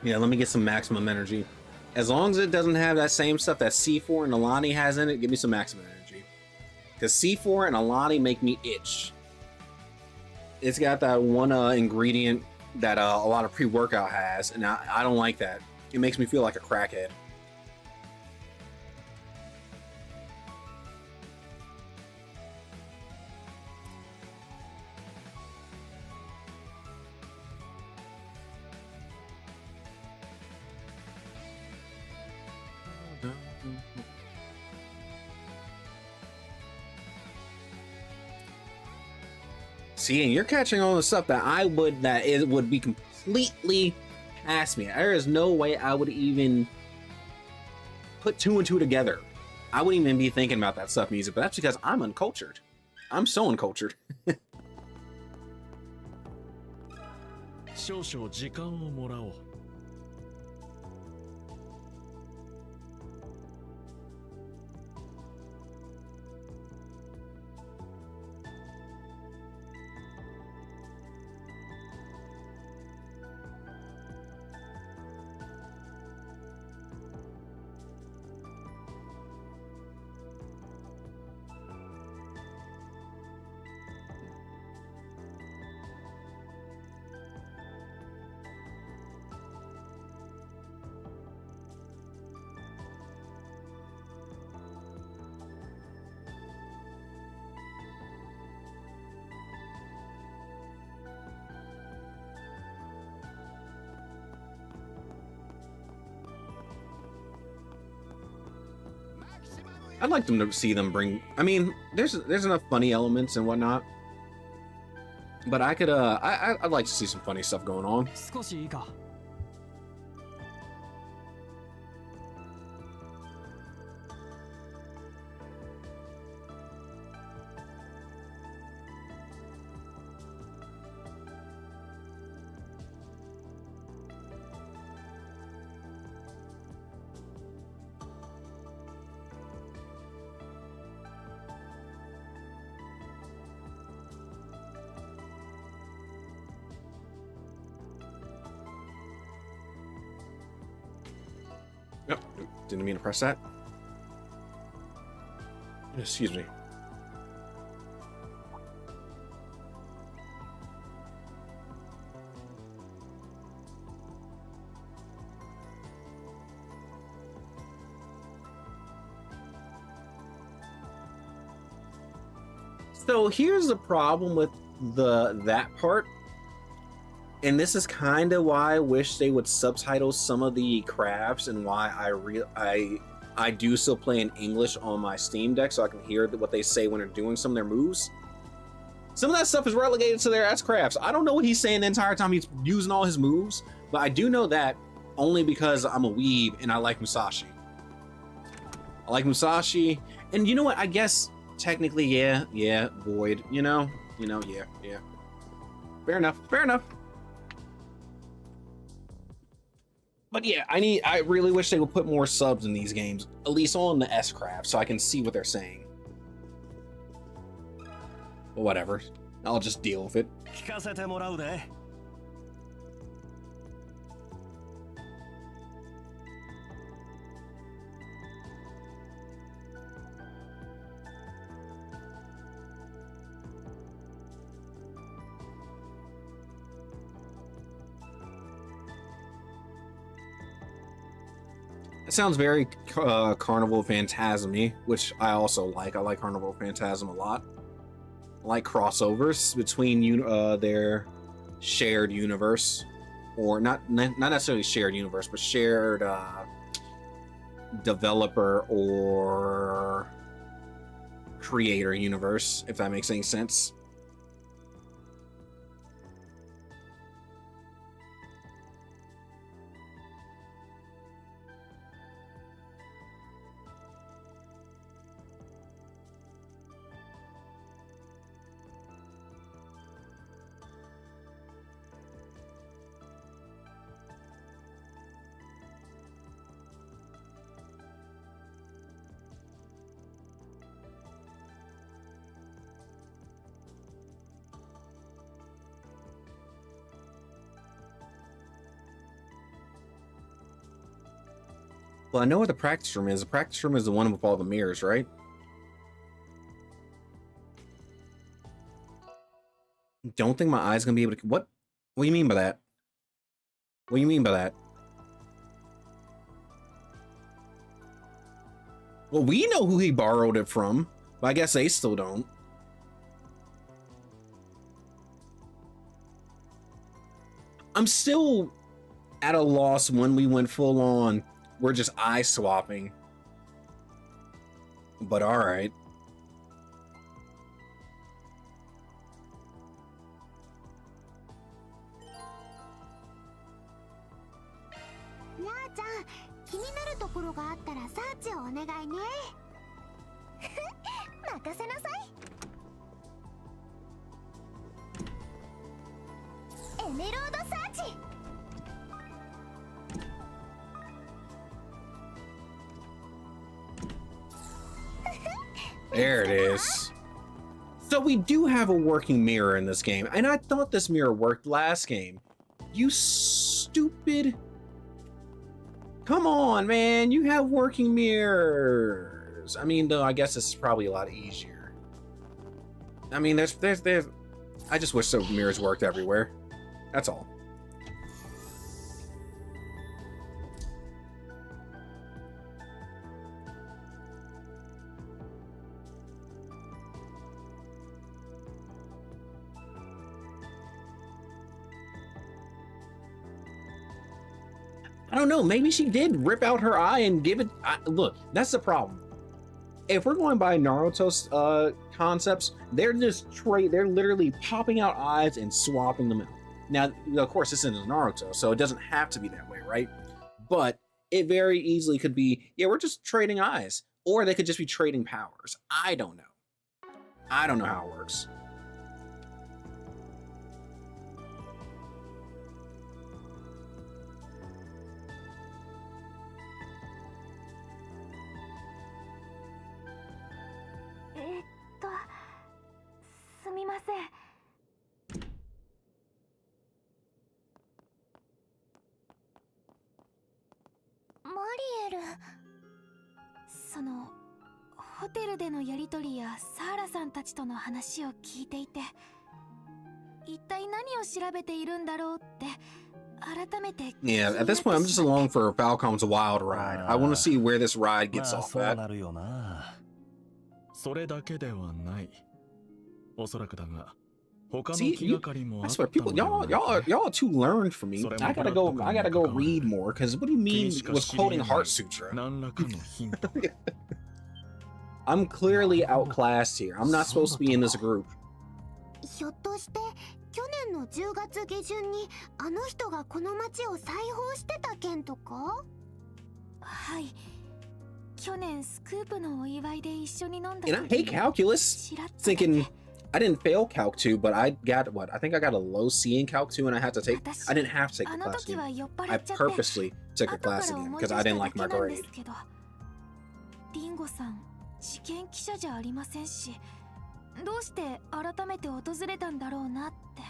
Yeah, let me get some maximum energy. As long as it doesn't have that same stuff that C4 and Alani has in it, give me some maximum energy. Because C4 and Alani make me itch. It's got that one ingredient that a lot of pre-workout has, and I don't like that. It makes me feel like a crackhead. See, and you're catching all the stuff that it would be completely past me. There is no way I would even put two and two together. I wouldn't even be thinking about that stuff music, but that's because I'm uncultured. I'm so uncultured. 少々時間をもらおう。I'd like them to see them bring. I mean, there's enough funny elements and whatnot, But I could, I'd like to see some funny stuff going on. 少しいいか。 Yep, didn't mean to press that. Excuse me. So here's the problem with that part. And this is kind of why I wish they would subtitle some of the crafts, and why I do still play in English on my Steam Deck so I can hear what they say when they're doing some of their moves. Some of that stuff is relegated to their ass crafts. I don't know what he's saying the entire time he's using all his moves, but I do know that only because I'm a weeb and I like Musashi. I like Musashi, and you know what? I guess technically, yeah, Void. You know, yeah. Fair enough. But yeah, I really wish they would put more subs in these games, at least on the S-Craft, so I can see what they're saying. But whatever, I'll just deal with it. 聞かせてもらうで。It sounds very Carnival Phantasm-y, which I also like. I like Carnival Phantasm a lot. I like crossovers between their shared universe, or not necessarily shared universe, but shared developer or creator universe, if that makes any sense. Well, I know what the practice room is. The practice room is the one with all the mirrors, right? Don't think my eye's gonna be able to... What? What do you mean by that? What do you mean by that? Well, we know who he borrowed it from, but I guess they still don't. I'm still at a loss when we went full on. We're just eye swapping. But alright. There it is. So we do have a working mirror in this game, and I thought this mirror worked last game. You stupid... Come on, man, you have working mirrors. I mean, though, I guess this is probably a lot easier. I mean, there's I just wish the mirrors worked everywhere. That's all. I don't know, maybe she did rip out her eye and give it... look, that's the problem. if we're going by Naruto's concepts, they're they're literally popping out eyes and swapping them out. Now, of course, this isn't Naruto, so it doesn't have to be that way, right? But it very easily could be, yeah, we're just trading eyes. Or they could just be trading powers. I don't know. I don't know how it works. So ホテルでのやりとりやサーラさんたちとの話を聞いていて、一体何を調べているんだろうって改めて。Yeah, at this point, I'm just along for Falcom's wild ride. I want to see where this ride gets off at. それだけではない。おそらくだが。See, I swear, people, y'all are too learned for me. I gotta go read more. Cause what do you mean was quoting Heart Sutra? I'm clearly outclassed here. I'm not supposed to be in this group. ひょっとして去年の10月下旬にあの人がこの町を再訪してた件とか？はい。去年スクープのお祝いで一緒に飲んだ。 And I hate calculus. Thinking I didn't fail Calc 2, but I got what? I think I got a low C in Calc 2 and I didn't have to take the class again. I purposely took a class again because I didn't like my grade. リンゴさん、試験記者じゃありませんし、どうして改めて訪れたんだろうなって。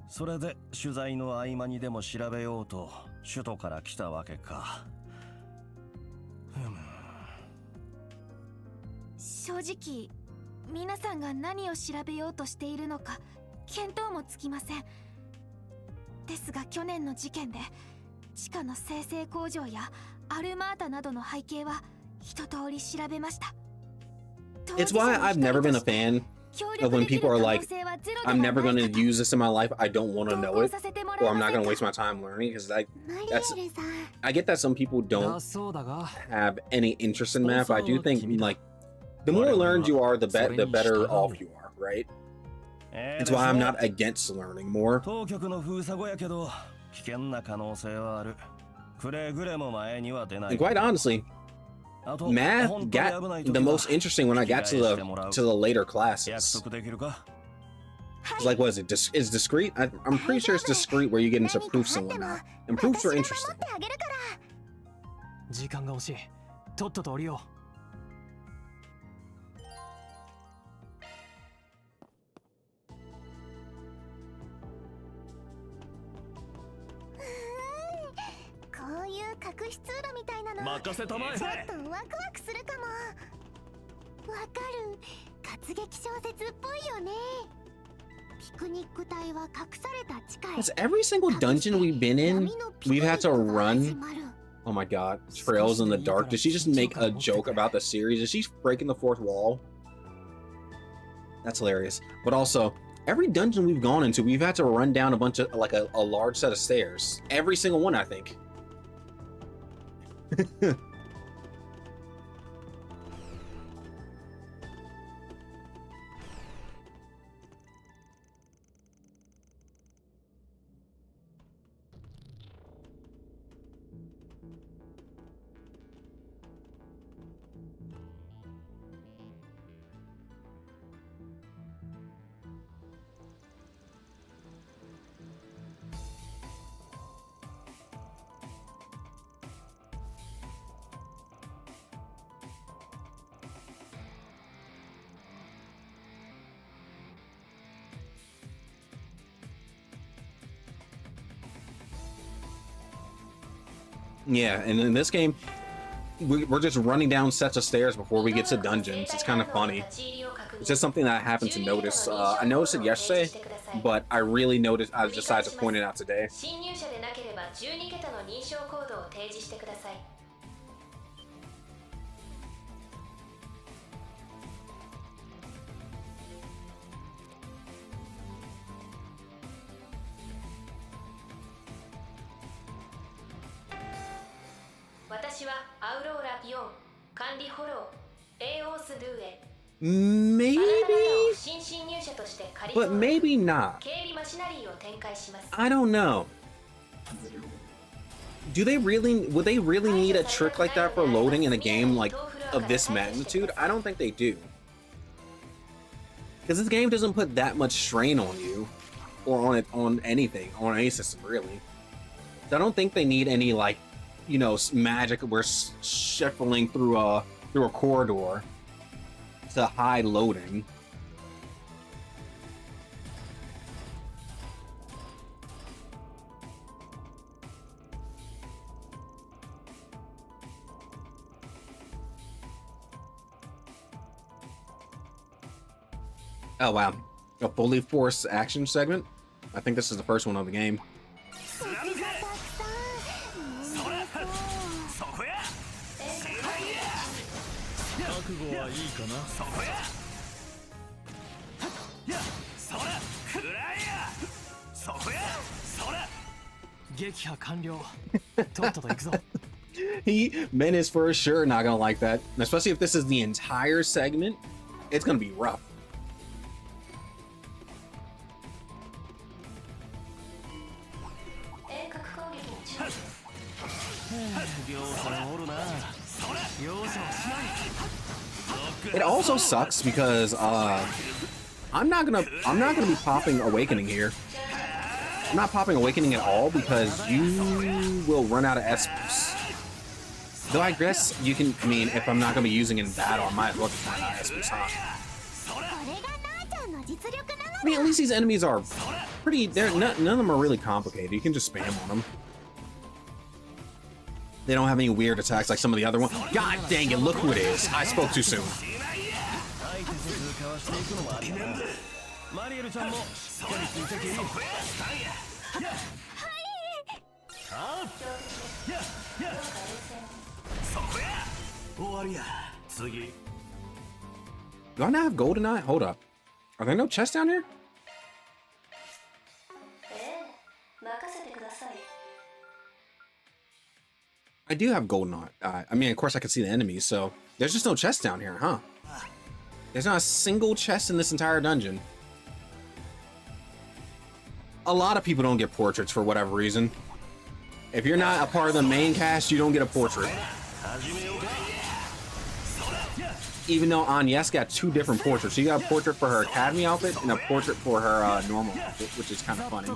それで取材の合間にでも調べようと首都から来たわけか。正直皆さんが何を調べようとしているのか見当もつきません。ですが去年の事件で地下の生成工場やアルマータなどの背景は一通り調べました。 It's why I've never been a fan of when people are like, I'm never going to use this in my life, I don't want to know it, or I'm not going to waste my time learning, because I get that some people don't have any interest in math. I do think, like, the more learned you are, the better off you are, right? It's why I'm not against learning more. And quite honestly, math got the most interesting when I got to the later classes. It's like, what is it? Is discrete? I'm pretty sure it's discrete where you get into proofs and whatnot. And proofs are interesting. 時間が惜しい。とっとと降りよう。こういう隠し通路みたいなの任せたまえ。ちょっとワクワクするかも。わかる。活劇小説っぽいよね。ピクニック隊は隠された地下へ。 Has every single dungeon we've been in, we've had to run? Oh my god, Trails in the Dark. Did she just make a joke about the series? Is she breaking the fourth wall? That's hilarious. But also, every dungeon we've gone into, we've had to run down a bunch of, like a large set of stairs. Every single one, I think. Yeah, and in this game, we're just running down sets of stairs before we get to dungeons. It's kind of funny. It's just something that I happened to notice. I noticed it yesterday, but I really noticed. I decided to point it out today. Maybe, but maybe not. I don't know. Would they really need a trick like that for loading in a game like of this magnitude? I don't think they do. Because this game doesn't put that much strain on you, or on anything, on any system really. So I don't think they need any, like, you know, magic where shuffling through a corridor to hide loading. Oh wow, a fully forced action segment. I think this is the first one of the game. Men is for sure not gonna like that, and especially if this is the entire segment. It's gonna be rough. It also sucks because I'm not gonna be popping Awakening here. I'm not popping Awakening at all because you will run out of Espers. Though I guess you can. I mean, if I'm not gonna be using it in battle, I might as well just run out of Espers, huh? I mean, at least these enemies are pretty. None of them are really complicated. You can just spam on them. They don't have any weird attacks like some of the other ones. God dang it, look who it is. I spoke too soon. Do I not have Goldeneye? Hold up. Are there no chests down here? I do have Goldeneye. I mean, of course I can see the enemies, so there's just no chest down here, huh? There's not a single chest in this entire dungeon. A lot of people don't get portraits for whatever reason. If you're not a part of the main cast, you don't get a portrait. Even though Agnes got two different portraits. She got a portrait for her academy outfit and a portrait for her normal outfit, which is kind of funny.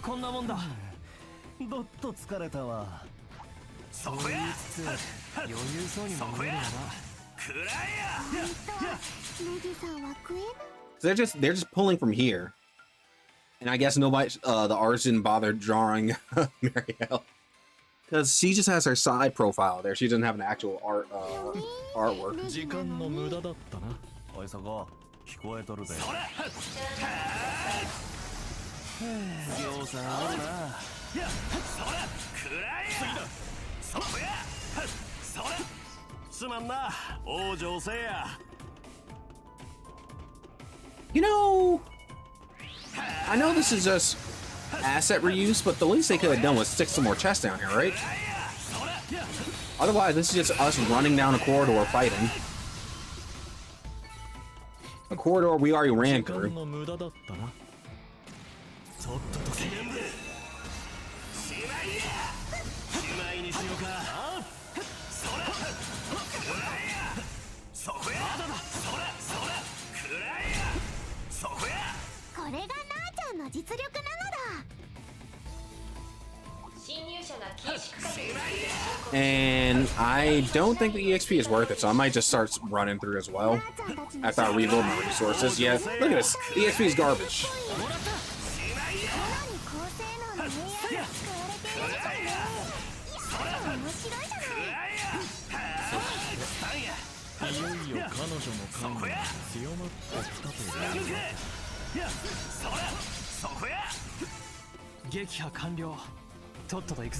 So they're just pulling from here. And I guess nobody, the artist didn't bother drawing Marielle. Because she just has her side profile there. She doesn't have an actual artwork. You know, I know this is just asset reuse, but the least they could have done was stick some more chests down here, right? Otherwise, this is just us running down a corridor fighting. A corridor we already ran through. And I don't think the EXP is worth it, so I might just start running through as well after I reload my resources. Yeah, look at this. EXP is garbage.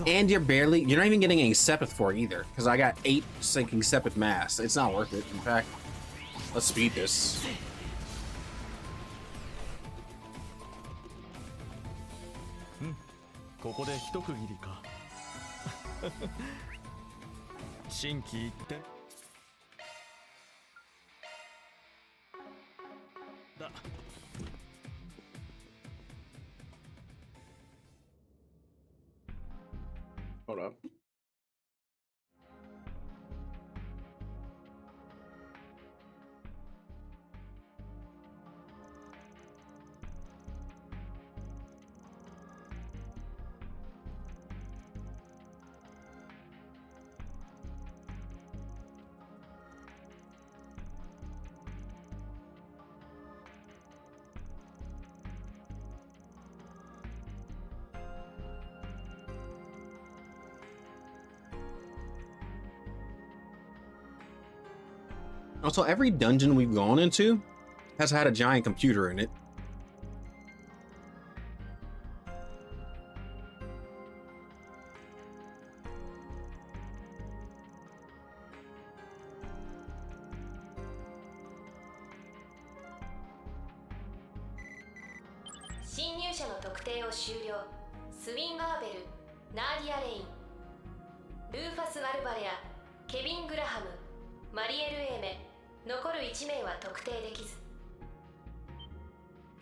And you're not even getting any Sepith for it either, because I got 8 sinking Sepith mass. It's not worth it. In fact, let's speed this. Hold up. Also, every dungeon we've gone into has had a giant computer in it.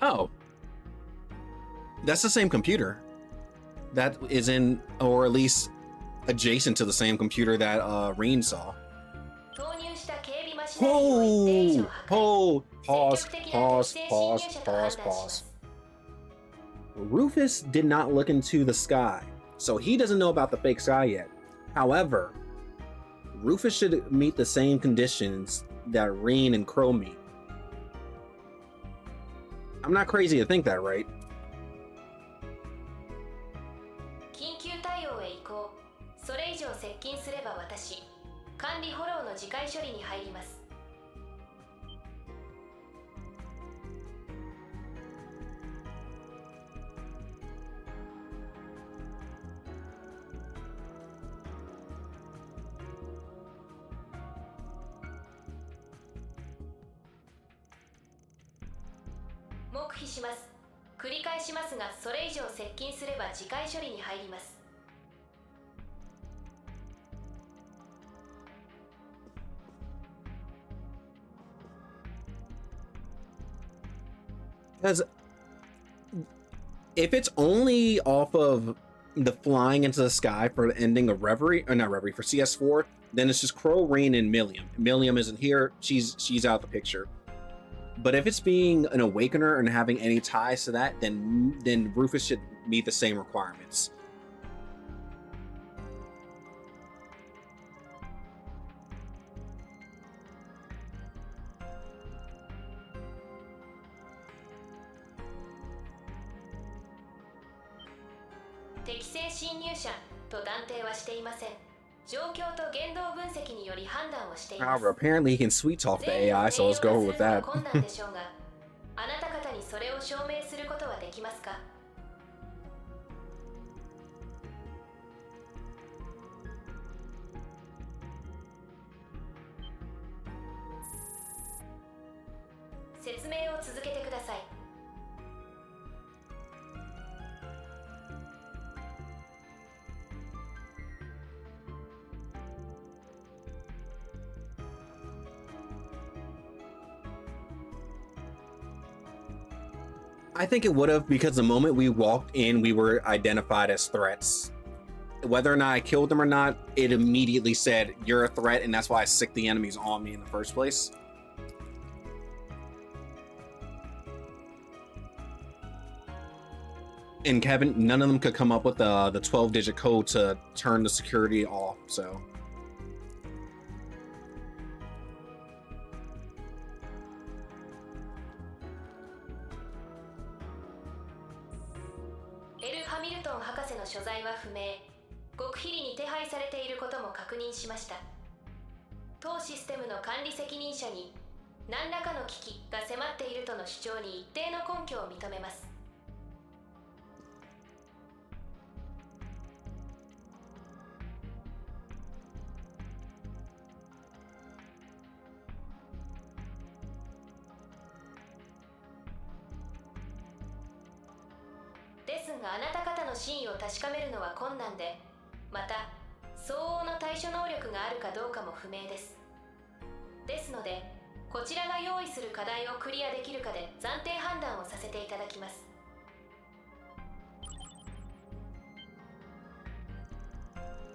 Oh, that's the same computer that is in, or at least adjacent to the same computer that Reen saw. Pause. Rufus did not look into the sky, so he doesn't know about the fake sky yet. However, Rufus should meet the same conditions that Reen and Crow meet. I'm not crazy to think that, right? Because if it's only off of the flying into the sky for the ending of Reverie, or not Reverie, for CS4, then it's just Crow, Rain, and Milliam. Milliam isn't here; she's out the picture. But if it's being an Awakener and having any ties to that, then Rufus should meet the same requirements. However, apparently he can sweet talk the AI, so let's go with that. I think it would have, because the moment we walked in, we were identified as threats. Whether or not I killed them or not, it immediately said, you're a threat, and that's why I sicked the enemies on me in the first place. And Kevin, none of them could come up with the 12-digit code to turn the security off, so...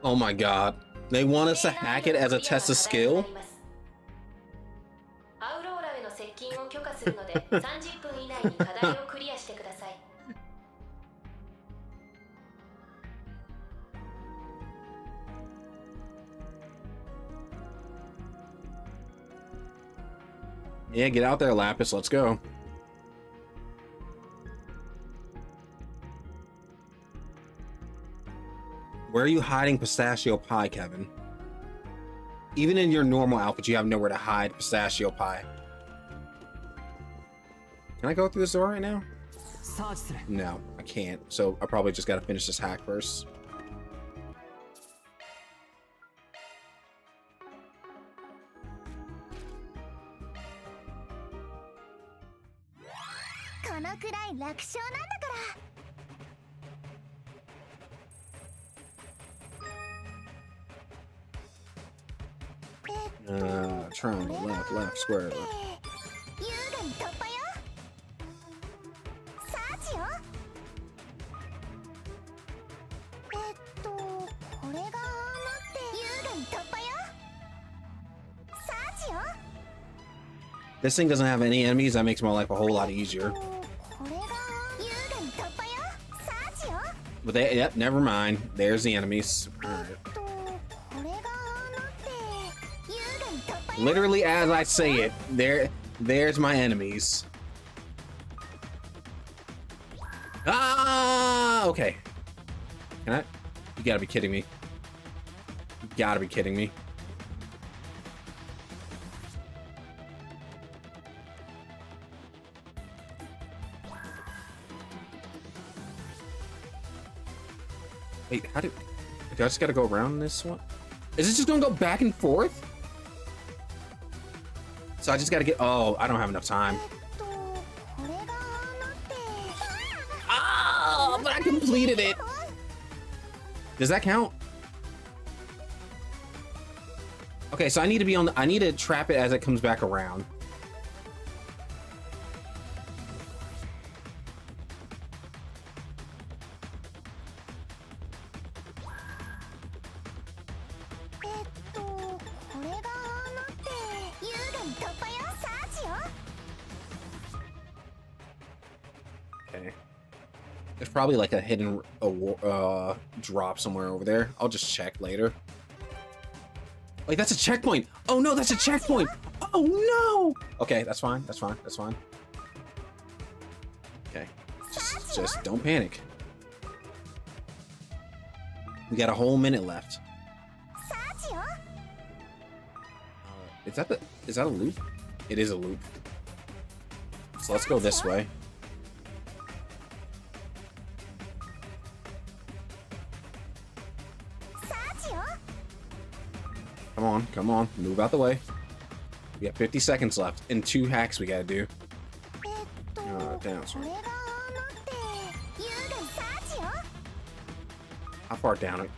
Oh my god. They want us to hack it as a test of skill? アウローラへの接近を許可するので30分以内に課題をクリアしてください。Yeah, get out there, Lapis. Let's go. Where are you hiding pistachio pie, Kevin? Even in your normal outfit, you have nowhere to hide pistachio pie. Can I go through this door right now? No, I can't. So I probably just got to finish this hack first. Triangle, left, left, square. This thing doesn't have any enemies. That makes my life a whole lot easier. But they, yep, never mind. There's the enemies. All right. Literally as I say it, there's my enemies. Ah, okay. Can I? You gotta be kidding me. You gotta be kidding me. Wait, how do I just gotta go around this one? Is it just gonna go back and forth? So I just gotta get, oh, I don't have enough time. Ah, but I completed it. Does that count? Okay, so I need to be on the, I need to trap it as it comes back around. Probably like a hidden drop somewhere over there. I'll just check later. Wait, that's a checkpoint. Oh no, that's a checkpoint. Oh no. Okay, that's fine. That's fine. That's fine. Okay, just don't panic. We got a whole minute left. Is that a loop? It is a loop. So let's go this way. Come on, come on, move out the way. We got 50 seconds left and 2 hacks we gotta do. Down, sorry. How far down it?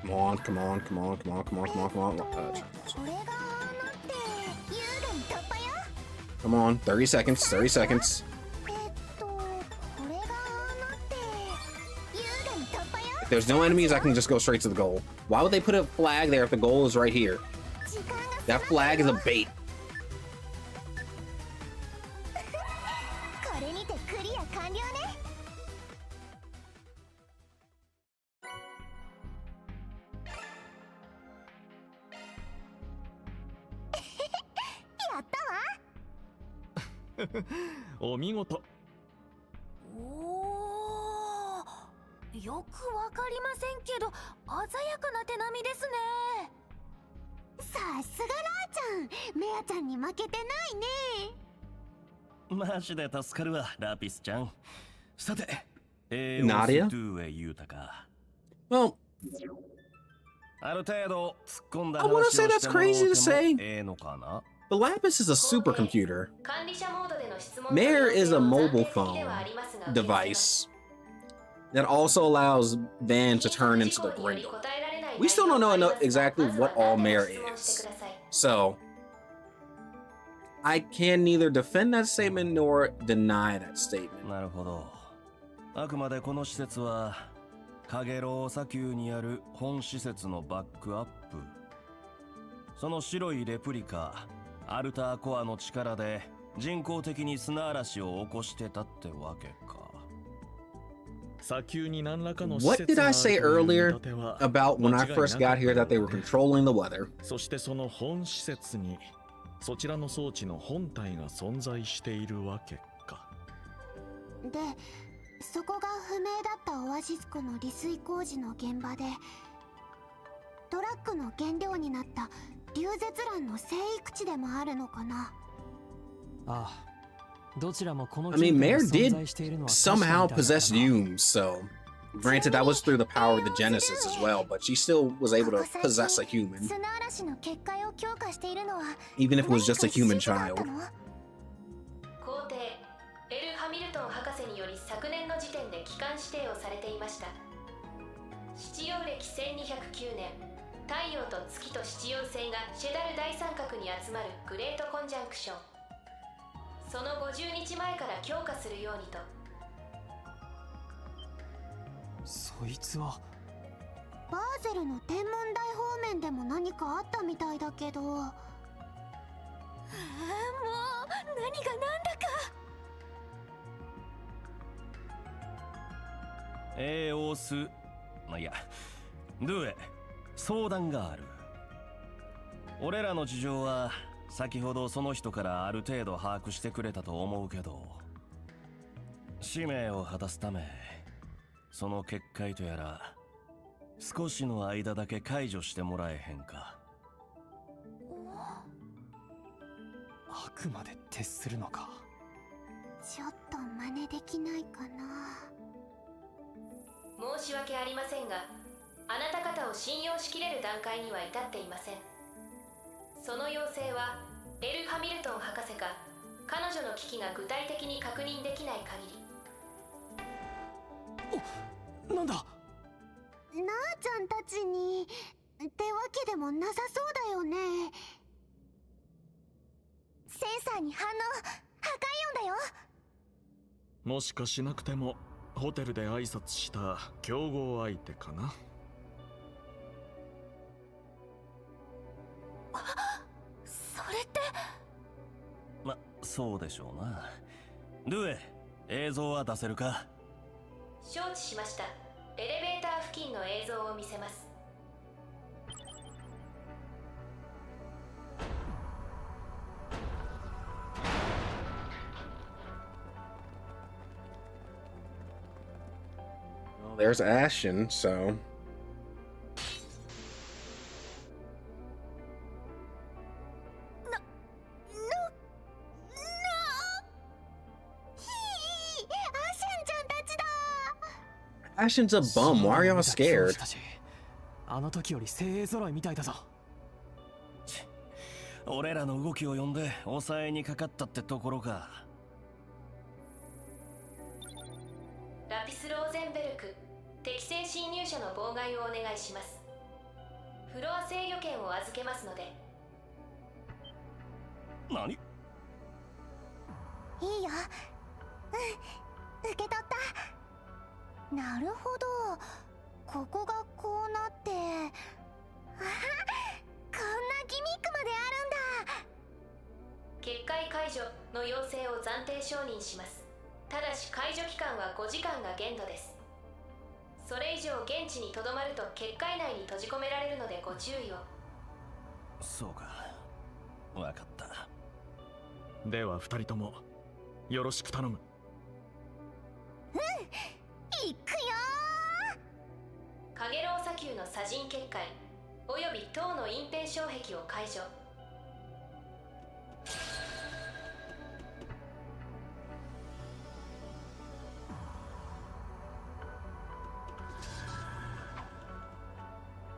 Come on, come on, come on, come on, come on, come on, come on. Come on, 30 seconds, 30 seconds. If there's no enemies, I can just go straight to the goal. Why would they put a flag there if the goal is right here? That flag is a bait. Omigoto. よくわかりませんけど鮮やかな手並みですね。さすがラーちゃん、メアちゃんに負けてないね。マジで助かるわ、ラピスちゃん。さて、Nadia? 言うたか。Well, ある程度突っ込んだ I wanna 話 say を that's してもらう crazy to て say. もええのかな。The Lapis is a supercomputer. 管理者モードでの質問 Mare is a mobile 暫定的ではありますが phone device that also allows Van to turn into the Gringo. We still don't know exactly what all Mare is. So, I can neither defend that statement nor deny that statement. なるほど。あくまでこの施設はカゲロウ砂丘にある本施設のバックアップ。その白いレプリカアルターコアの力で人工的に砂嵐を起こしてたってわけか。 What did I say earlier about when I first got here that they were controlling the weather? そしてその本施設にそちらの装置の本体が存在しているわけか。で、そこが不明だったオアシス湖の利水工事の現場で、トラックの原料になった流絶卵の生育地でもあるのかな。ああ、どちらもこの I mean, 近辺 Mare に存 did 在しているのは somehow 確かみたいだ possess な。 Humes, so granted that was through the power of the Genesis as well, but she still was able to possess a human, 砂嵐の結界を強化しているのは even if it was just a human 何か child. 指示があったの？皇帝エル・ハミルトン博士により昨年の時点で帰還指定をされていました。七曜暦1209年、太陽と月と七曜星がシェダル大三角に集まるグレートコンジャンクション。その50日前から強化するようにと。そいつはバーゼルの天文台方面でも何かあったみたいだけど。もう何が何だか。オース、いや、ドゥエ、相談がある。俺らの事情は先ほどその人からある程度把握してくれたと思うけど、使命を果たすためその結界とやら少しの間だけ解除してもらえへんか。あくまで徹するのか。ちょっと真似できないかな。申し訳ありませんが、あなた方を信用しきれる段階には至っていません。その要請はエル・ハミルトン博士か彼女の危機が具体的に確認できない限り。なんだ。なあちゃんたちにってわけでもなさそうだよね。センサーに反応、破壊音だよ。もしかしなくてもホテルで挨拶した競合相手かな。それって。ま、そうでしょうな。ドゥエ、映像は出せるか？承知しました。エレベーター付近の映像を見せます。Well, there's Ashton, so. アシェンちゃんたちだ。 Ashton's a bum. Why are y'all scared? あの時より精鋭揃いみたいだぞ。俺らの動きを読んで抑えにかかったってところか。ラピス・ローゼンベルク、適正侵入者の妨害をお願いします。フロア制御権を預けますので。何？いいよ。受け取った。なるほど、ここがこうなって、あは、こんなギミックまであるんだ。結界解除の要請を暫定承認します。ただし解除期間は5時間が限度です。それ以上現地にとどまると結界内に閉じ込められるのでご注意を。そうか、わかった。では二人ともよろしく頼む。いくよー。カゲロウ砂丘の砂人結界および塔の隠蔽障壁を解除。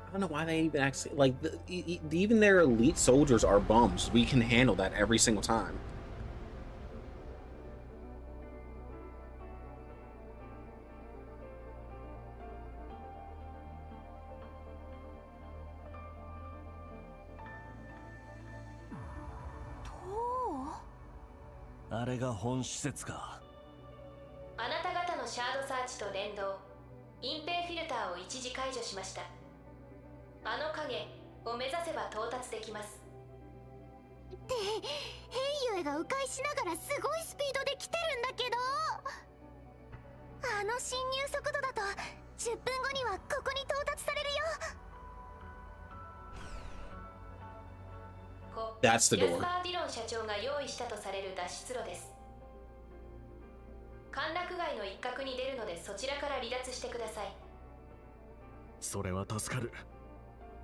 I don't know why they even actually like even their elite soldiers are bums. We can handle that every single time. Oh. あれが本施設か。あなた方のシャードサーチと連動、隠蔽フィルターを一時解除しました。あの影を目指せば到達できます。ってヘイユエが迂回しながらすごいスピードで来てるんだけど、あの侵入速度だと10分後にはここに到達されるよ。That's the ヤス door. パー・ディロン社長が用意したとされる脱出路です。歓楽街の一角に出るのでそちらから離脱してください。それは助かる。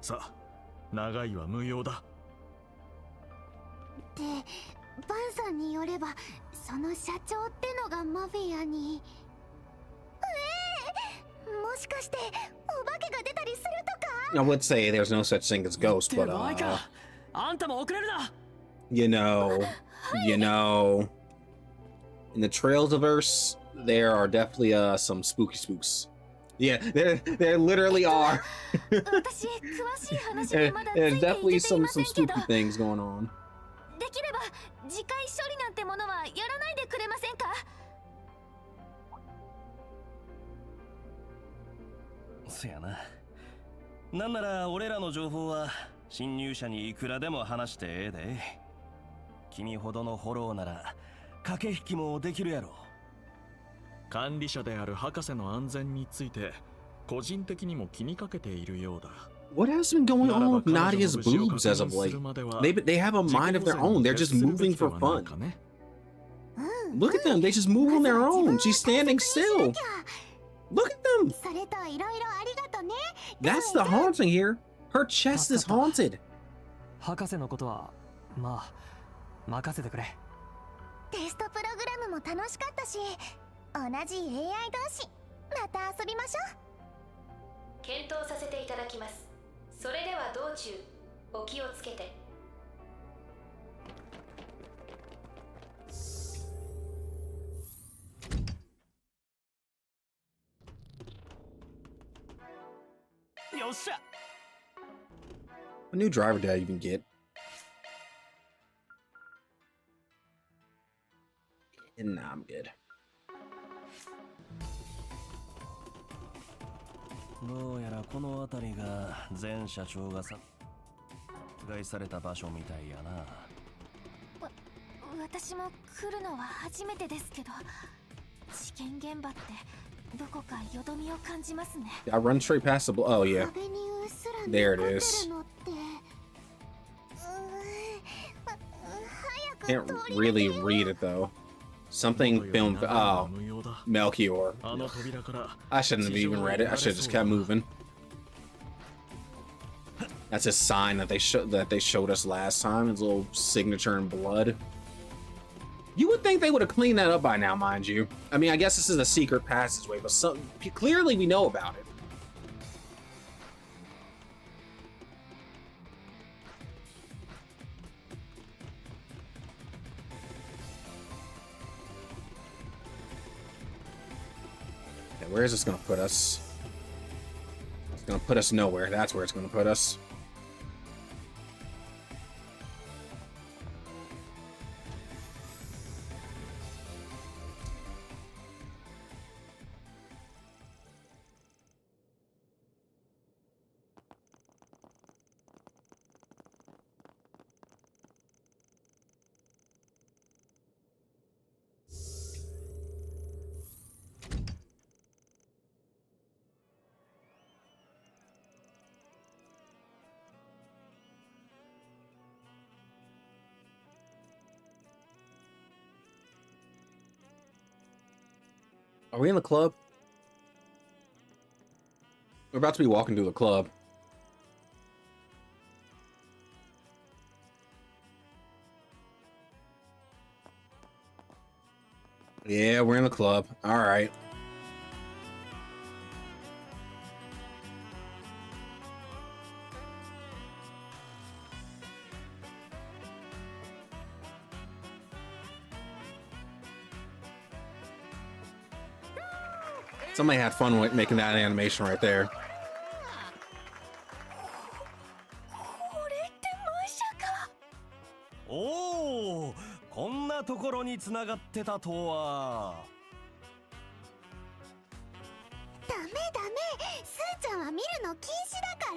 さあ、長いは無用だ。で、バンさんによればその社長ってのがマフィアに。もしかしてお化けが出たりするとか？ I would say there's no such thing as ghosts, but あんたも遅れるな。you know, in the Trailsverse, there are definitely some spooky spooks. Yeah, there literally are. 私詳しい話にまだついて There's いけ definitely ていま some せん some けど、 spooky things going on. できれば次回処理なんてものはやらないでくれませんか？そやな。なんなら俺らの情報は侵入者にいくらでも話してええで。君ほどのフォローなら駆け引きもできるやろ。管理者である博士の安全について個人的にも気にかけているようだ。 What has been going on with Nadia's boobs as of late? They have a mind of their own. They're just moving for fun. Look at them. They just move on their own. She's standing still. Look at them. それといろいろありがとね。 That's the haunting here. Her chest is haunted. 博士のことはまあ任せてくれ。テストプログラムも楽しかったし、同じ AI 同士また遊びましょう。検討させていただきます。それでは道中お気をつけて。よっしゃ。 A new driver did I even get? Nah, I'm good. どうやらこの辺りが前社長が殺害された場所みたいやな。私も来るのは初めてですけど、事件現場ってどこかよどみを感じますね。 I run straight past the oh yeah. 壁にうっすら There it 残って is. るのって、Can't really read it though. Something filmed. Oh, Melchior. I shouldn't have even read it. I should have just kept moving. That's a sign that they showed us last time. His little signature in blood. You would think they would have cleaned that up by now, mind you. I mean, I guess this is a secret passageway, but clearly we know about it. Okay, where is this gonna put us? It's gonna put us nowhere. That's where it's gonna put us. Are we in the club? We're about to be walking to the club. Yeah, we're in the club. All right. Somebody had fun with making that animation right there. おお、こんなところに繋がってたとは。の禁止だか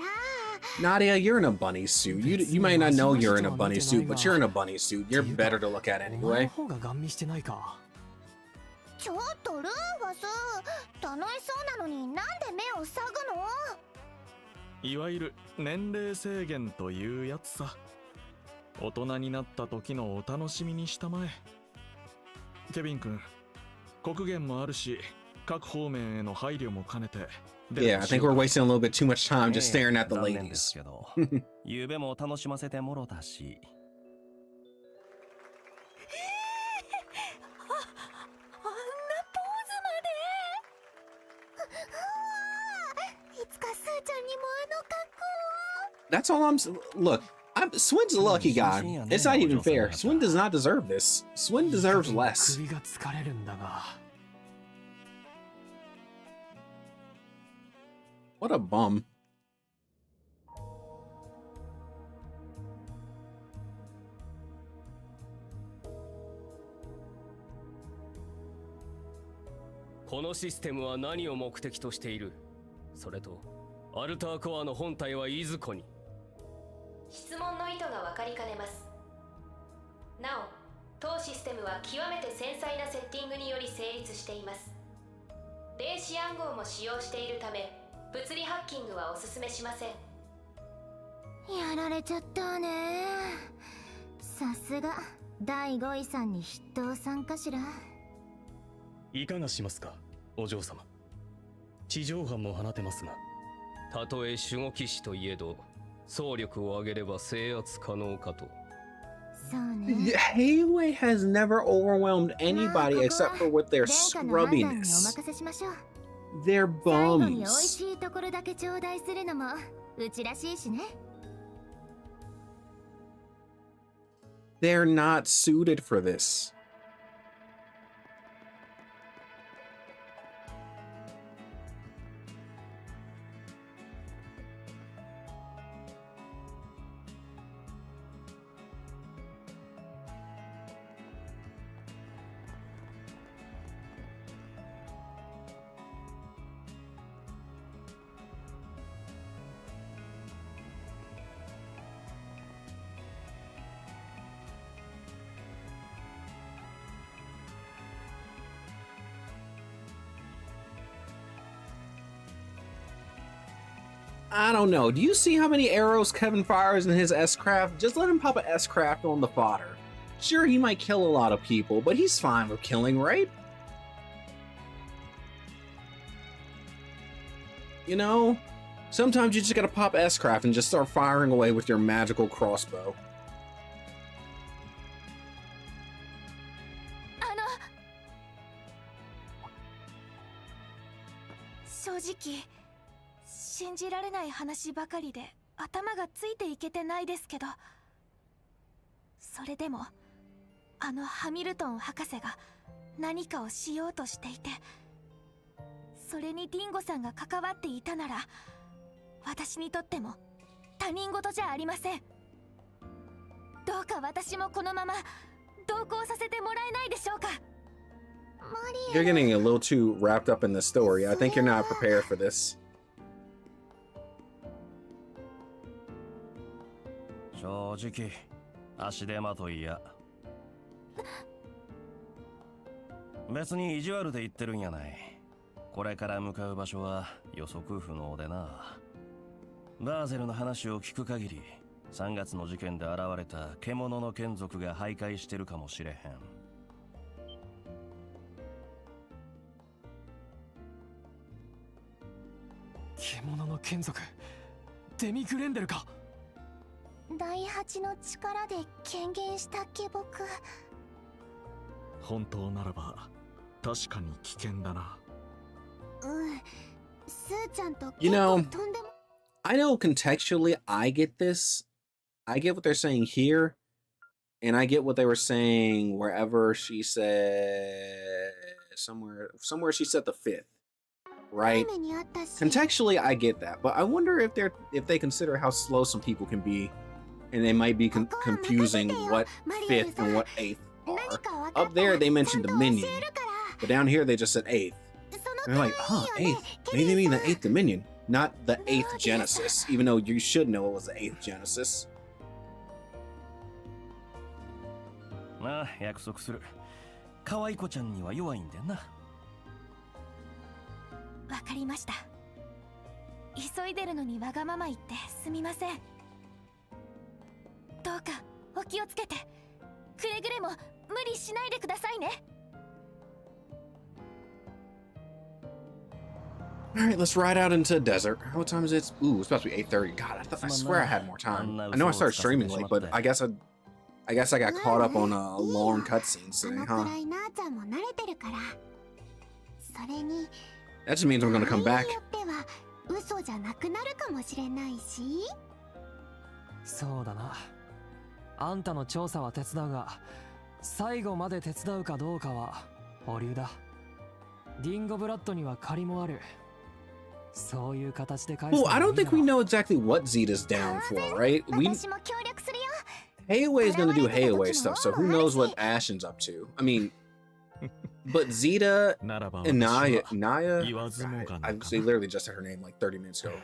ら。 Nadia, you're in a bunny suit. You might not know you're in a bunny suit, but you're in a bunny suit. You're better to look at お前 anyway. の方がガン見してないか。ちょっとルーファス、楽しそうなのになんで目を塞ぐの？いわゆる年齢制限というやつさ。大人になった時のお楽しみにしたまえ。ケビン君、国限もあるし、各方面への配慮も兼ねて。Yeah, I think we're wasting a little bit too much time just staring at the 残念です ladies. けどゆうべも楽しませてもろたし。あんなポーズまで。いつかスーちゃんにもあの格好。 That's all look, Swin's a lucky guy. It's not even fair. Swin does not deserve this. Swin deserves less. 首が疲れるんだが。 What a bum. このシステムは何を目的としている？それとアルターコアの本体はいずこに？質問の意図が分かりかねます。なお、当システムは極めて繊細なセッティングにより成立しています。電子暗号も使用しているため、物理ハッキングはお勧めしません。やられちゃったね。さすが第5位さんに筆頭さんかしら。いかがしますか、お嬢様。地上波も放てますが、たとえ守護騎士といえど、総力を上げれば制圧可能かと。そうね。 Hayway has never overwhelmed anybody except for with their 殿下の判断にお scrubbiness. 任せしましょう。 They're 最後に美味 bums. しいところだけ頂戴するのもうちらしいしね。 They're not suited for this. I don't know. Do you see how many arrows Kevin fires in his S-Craft? Just let him pop an S-Craft on the fodder. Sure, he might kill a lot of people, but he's fine with killing, right? You know, sometimes you just gotta pop S-Craft and just start firing away with your magical crossbow. 正直信じられない話ばかりで頭がついていけてないですけど、それでもあのハミルトン博士が何かをしようとしていて、それにディンゴさんが関わっていたなら私にとっても他人事じゃありません。どうか私もこのまま同行させてもらえないでしょうか。 You're getting a little too wrapped up in the story. I think you're not prepared for this. 正直足手まといや。別に意地悪で言ってるんやない。これから向かう場所は予測不能でな。バーゼルの話を聞く限り、3月の事件で現れた獣の眷属が徘徊してるかもしれへん。獣の眷属、デミグレンデルか。第8の力で権限したっけ僕。本当ならば確かに危険だな。うん。スーちゃんと You 結 know, 構とんでも。 I know contextually I get this. I get what they're saying here, and I get what they were saying wherever she said somewhere she said the 5th, right? Contextually I get that, but I wonder if they consider how slow some people can be, and they might be confusing what 5th and what 8th are. Up there they mentioned Dominion, but down here they just said 8th. And they're like, huh, 8th? Maybe they mean the 8th Dominion. not the 8th Genesis, even though you should know it was the 8th Genesis. ああ、約束する。可愛い子ちゃんには弱いんだよな。わかりました。急いでるのにわがまま言ってすみません。どうかお気をつけて。くれぐれも無理しないでくださいね。All right, let's ride out into the desert. What time is it? Ooh, it's about to be 8:30. God, I swear I had more time. I know I started streaming late, but I guess I got caught up on long cutscenes today, huh? That just means I'm gonna come back. 嘘じゃなくなるかもしれないし。そうだな。あんたの調査は手伝うが、最後まで手伝うかどうかは保留だ。ディンゴブラッドには借りもある。そういう形で返す。Well, I don't think we know exactly what Zeta's down for, right? Hayway is gonna do Hayway stuff, so who knows what Ashen's up to? I mean, but Zeta and Naya, I literally just said her name like 30 minutes ago.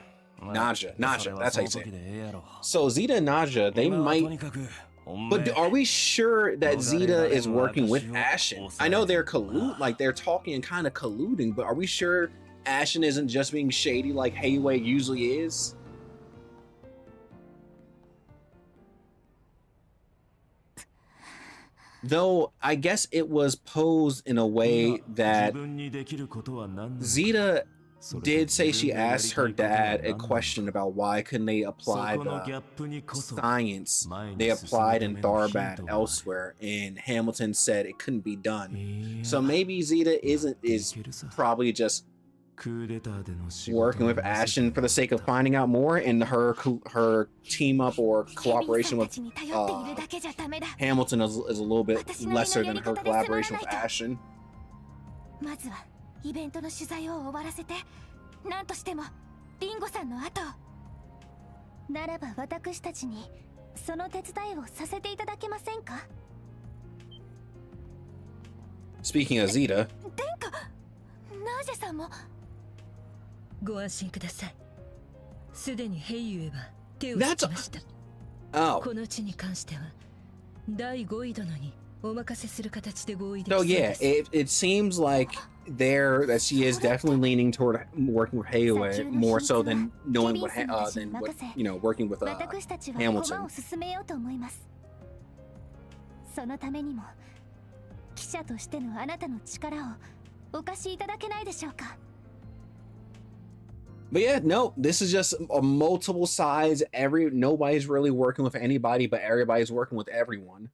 Naja, that's how you say it. So Zeta and Naja, they might. But are we sure that Zeta is working with Ashen? I know they're they're talking and kind of colluding, but are we sure Ashen isn't just being shady like Hayway usually is? Though I guess it was posed in a way that Zeta did say she asked her dad a question about why couldn't they apply the science they applied in Tharbad elsewhere, and Hamilton said it couldn't be done. So maybe Zeta is probably just working with Ashen for the sake of finding out more, and her team up or cooperation with Hamilton is a little bit lesser than her collaboration with Ashen. まずはイベントの取材を終わらせて、何としてもリンゴさんの後を。ならば私たちにその手伝いをさせていただけませんか？ Speaking of Zeta, 殿下、ナージェさんも。ご安心ください。すでにヘイユへは手をつけました。この地に関しては第5位殿にお任せする形で合意できそうです。So yeah, it seems like that she is definitely leaning toward working with Hayway more so than knowing what working with Hamilton. そのためにも記者としてのあなたの力をお貸しいただけないでしょうか。But yeah, no, this is just a multiple sides. Nobody's really working with anybody, but everybody's working with everyone.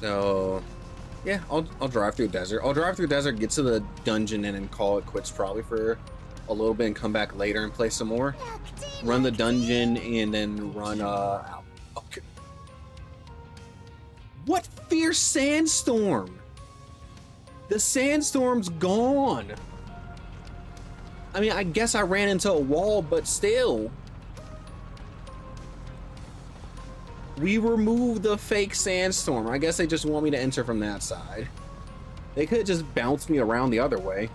So, yeah, I'll drive through desert. I'll drive through desert, get to the dungeon, and then call it quits probably for a little bit and come back later and play some more. Run the dungeon and then run out. Okay. What fierce sandstorm? The sandstorm's gone. I mean, I guess I ran into a wall, but still. We removed the fake sandstorm. I guess they just want me to enter from that side. They could just bounce me around the other way.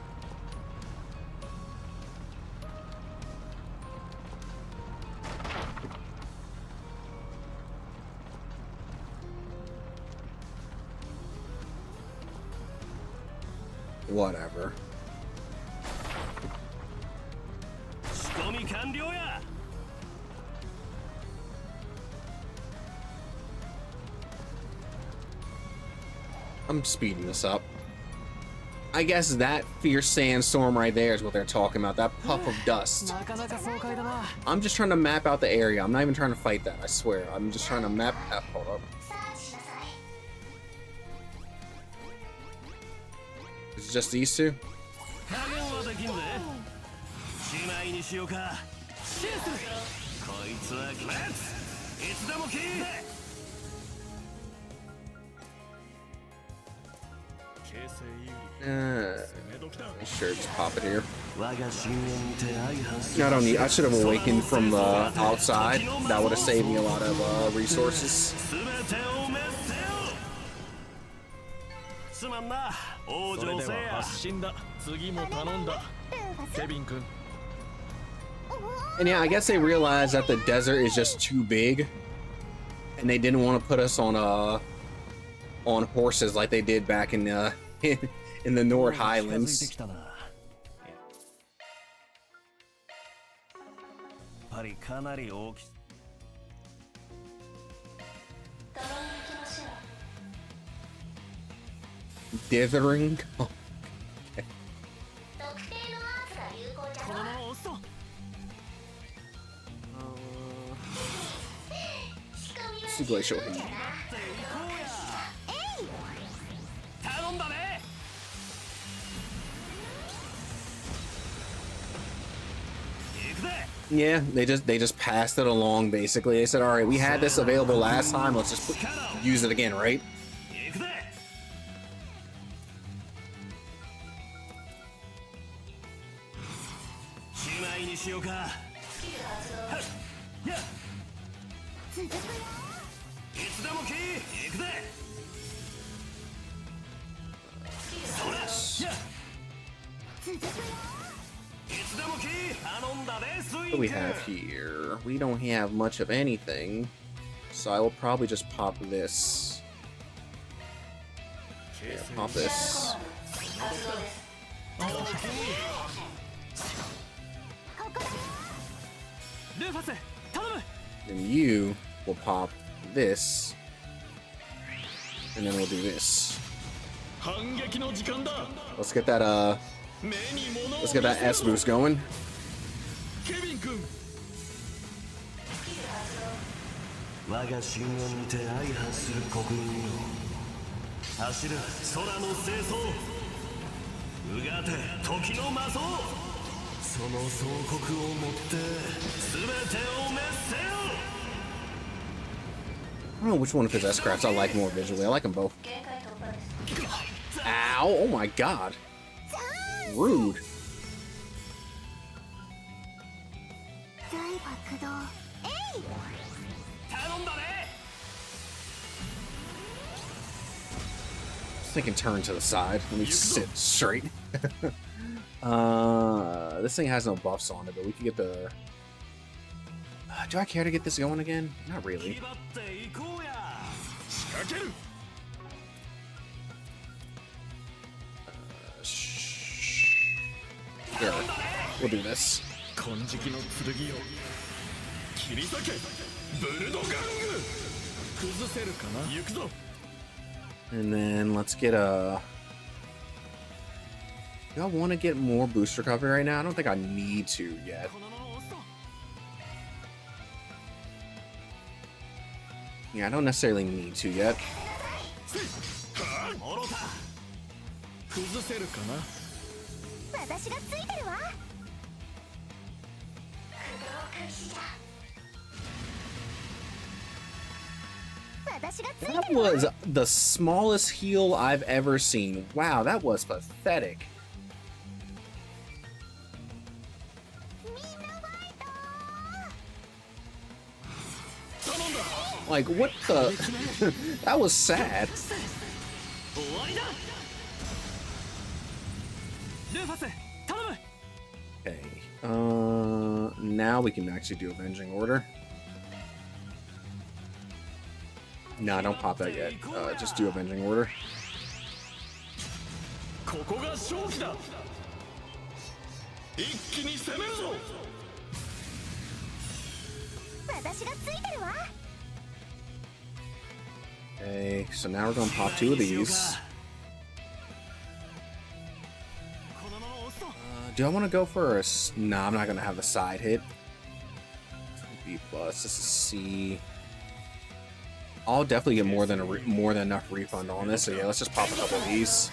Whatever. I'm speeding this up. I guess that fierce sandstorm right there is what they're talking about. That puff of dust. I'm just trying to map out the area. I'm not even trying to fight that, I swear. I'm just trying to map out. Hold up. It's just these two? 加減はできんぜ。姉妹にしようか。シェイス。こいつはレッツ。いつでもキー。Sure, just pop it here. 我が信念手相反す I don't need. I should have awakened from the outside. That would have saved me a lot of resources. 全てを滅せよ。すまんな、王それでは女せや。発進だ。次も頼んだ。ケビン君。 And yeah, I guess they realized that the desert is just too big, and they didn't want to put us on horses like they did back in in the North Highlands. やっぱりかなり大きい。 Dithering. Oh, okay. このまま押すと。 It's a glacial heat. 頼んだね。 Yeah, they just passed it along basically. They said, "All right, we had this available last time. Let's just use it again, right?" 行くぜ。 姉妹にしようか。やっ。いつでもキー。行くぜ。それ。やっ。いつでもキー。頼んだね、スイ What do we have here? We don't have much of anything, so I will probably just pop this. Yeah, pop this. And you will pop this, and then we'll do this. Let's get that S boost going. 我が信念にて相反する国民よ、走る空の清掃、うがて時の魔装、その総国をもって全てを滅せよ。 I don't know which one of his S crafts I like more visually. I like them both. Ow! Oh my god! Rude. Thinking turn to the side. Let me sit straight. This thing has no buffs on it, but we can get the. Do I care to get this going again? Not really. Sure. We'll do this. And then let's get a. Do I want to get more boost recovery right now? I don't think I need to yet. Yeah, I don't necessarily need to yet. That was the smallest heal I've ever seen. Wow, that was pathetic. Like, what the? That was sad. Okay. Now we can actually do Avenging Order. Nah, don't pop that yet. Just do Avenging Order. Okay, so now we're gonna pop two of these. Do I want to go for a? Nah, I'm not gonna have the side hit. B plus. This is C. I'll definitely get more than enough refund on this. So yeah, let's just pop a couple of these.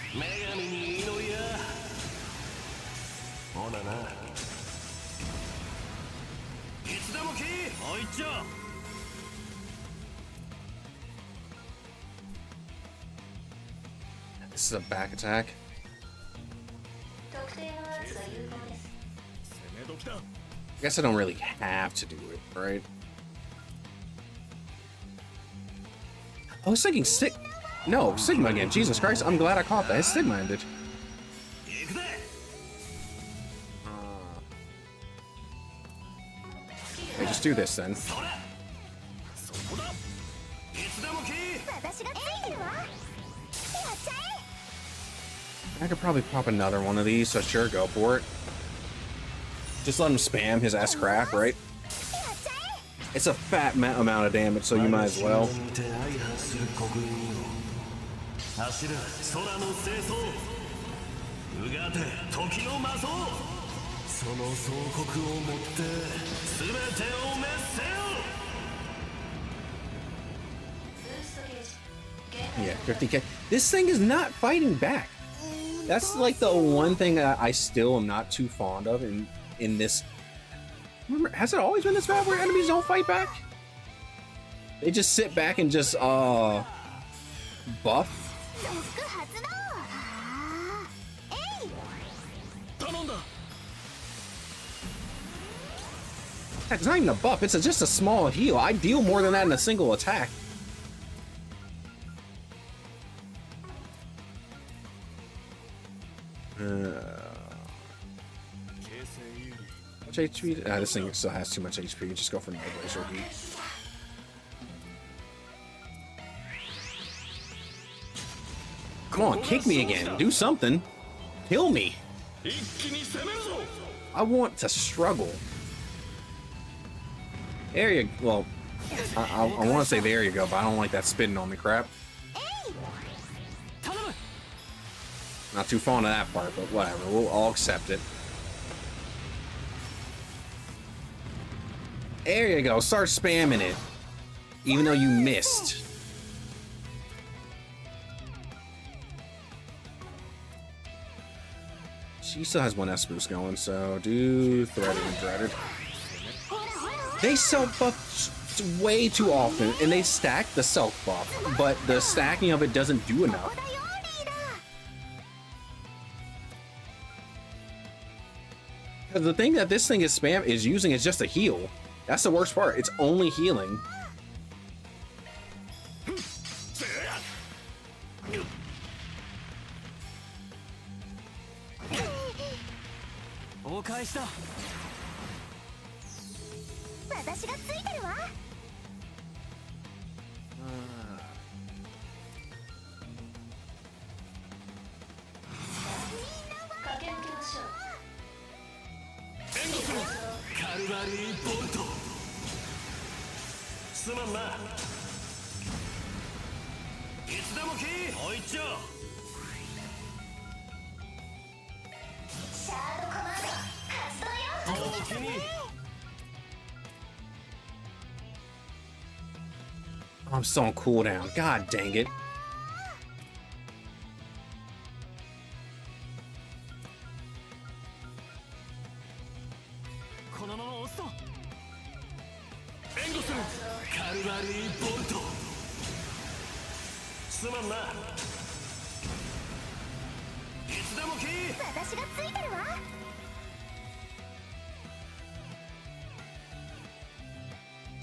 This is a back attack. I guess I don't really have to do it, right? I was thinking No, Sigma again. Jesus Christ, I'm glad I caught that. His Sigma ended. Okay, just do this then. I could probably pop another one of these, so sure, go for it. Just let him spam his S crack, right? It's a fat amount of damage, so you might as well. Yeah, 50k. This thing is not fighting back. That's like the one thing that I still am not too fond of in this. Remember, has it always been this bad where enemies don't fight back? They just sit back and just buff. It's not even a buff, it's just a small heal. I deal more than that in a single attack. Much HP? This thing still has too much HP. Just go for no glacial heat. Come on, kick me again. Do something. Kill me. I want to struggle. There you go. Well, I want to say there you go, but I don't like that spitting on me crap. Not too fond of that part, but whatever. We'll all accept it. There you go. Start spamming it. Even though you missed. She still has one S boost going, so do Threaded and Dreaded. They self-buff way too often, and they stack the self-buff, but the stacking of it doesn't do enough. Because the thing that this thing is using is just a heal. That's the worst part. It's only healing. I'm still on cooldown. God dang it.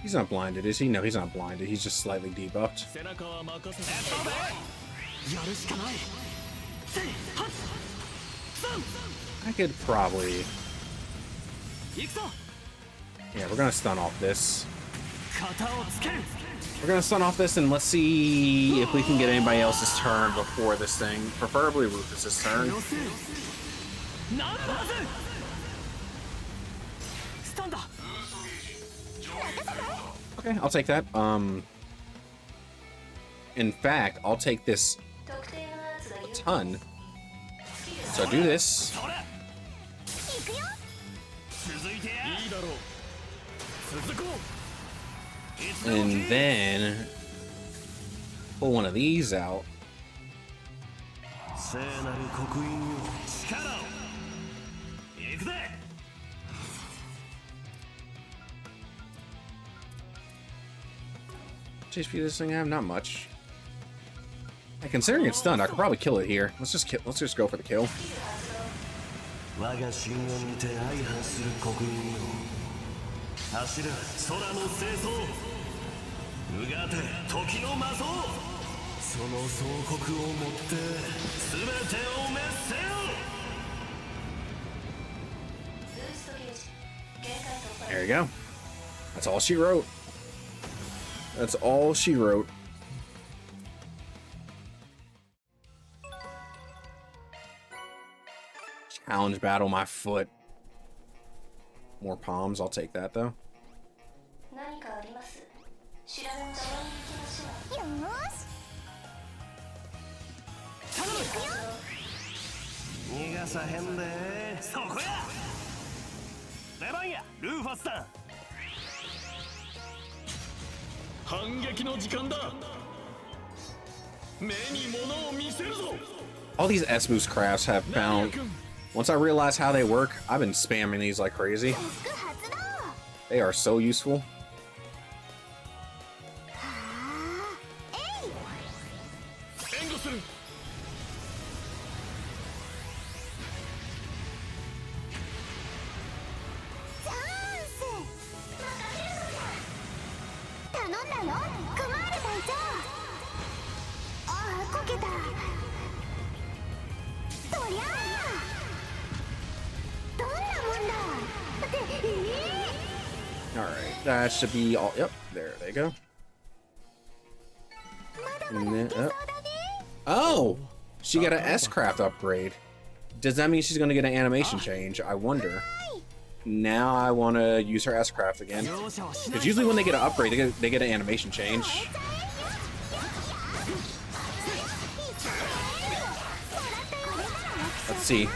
He's not blinded, is he? No, he's not blinded. He's just slightly debuffed. I could probably... Yeah, we're gonna stun off this. We're gonna stun off this and let's see if we can get anybody else's turn before this thing. Preferably Rufus's turn. Okay, I'll take that. In fact, I'll take this a ton. So do this. And then pull one of these out. HP this thing have? Not much. And considering it's stunned, I could probably kill it here. Let's just go for the kill. 我が神を見て相反する国民よ走る空の清掃うがて時の魔像その総国をもって全てを滅せよ There you go. That's all she wrote. That's all she wrote. Challenge battle my foot. More palms, I'll take that though. 何かあります。調べ物に行きましょう。よーし。逃がさへんでそこや出番やルーファスさん反撃の時間だ目に物を見せるぞ All these S-Boost crafts have found. Once I realize how they work, I've been spamming these like crazy. They are so useful. Alright, that should be all. Yep, there they go. And then, oh! She got an S-Craft upgrade. Does that mean she's gonna get an animation change? I wonder. Now I want to use her S-Craft again. Because usually when they get an upgrade, they get an animation change. Let's see.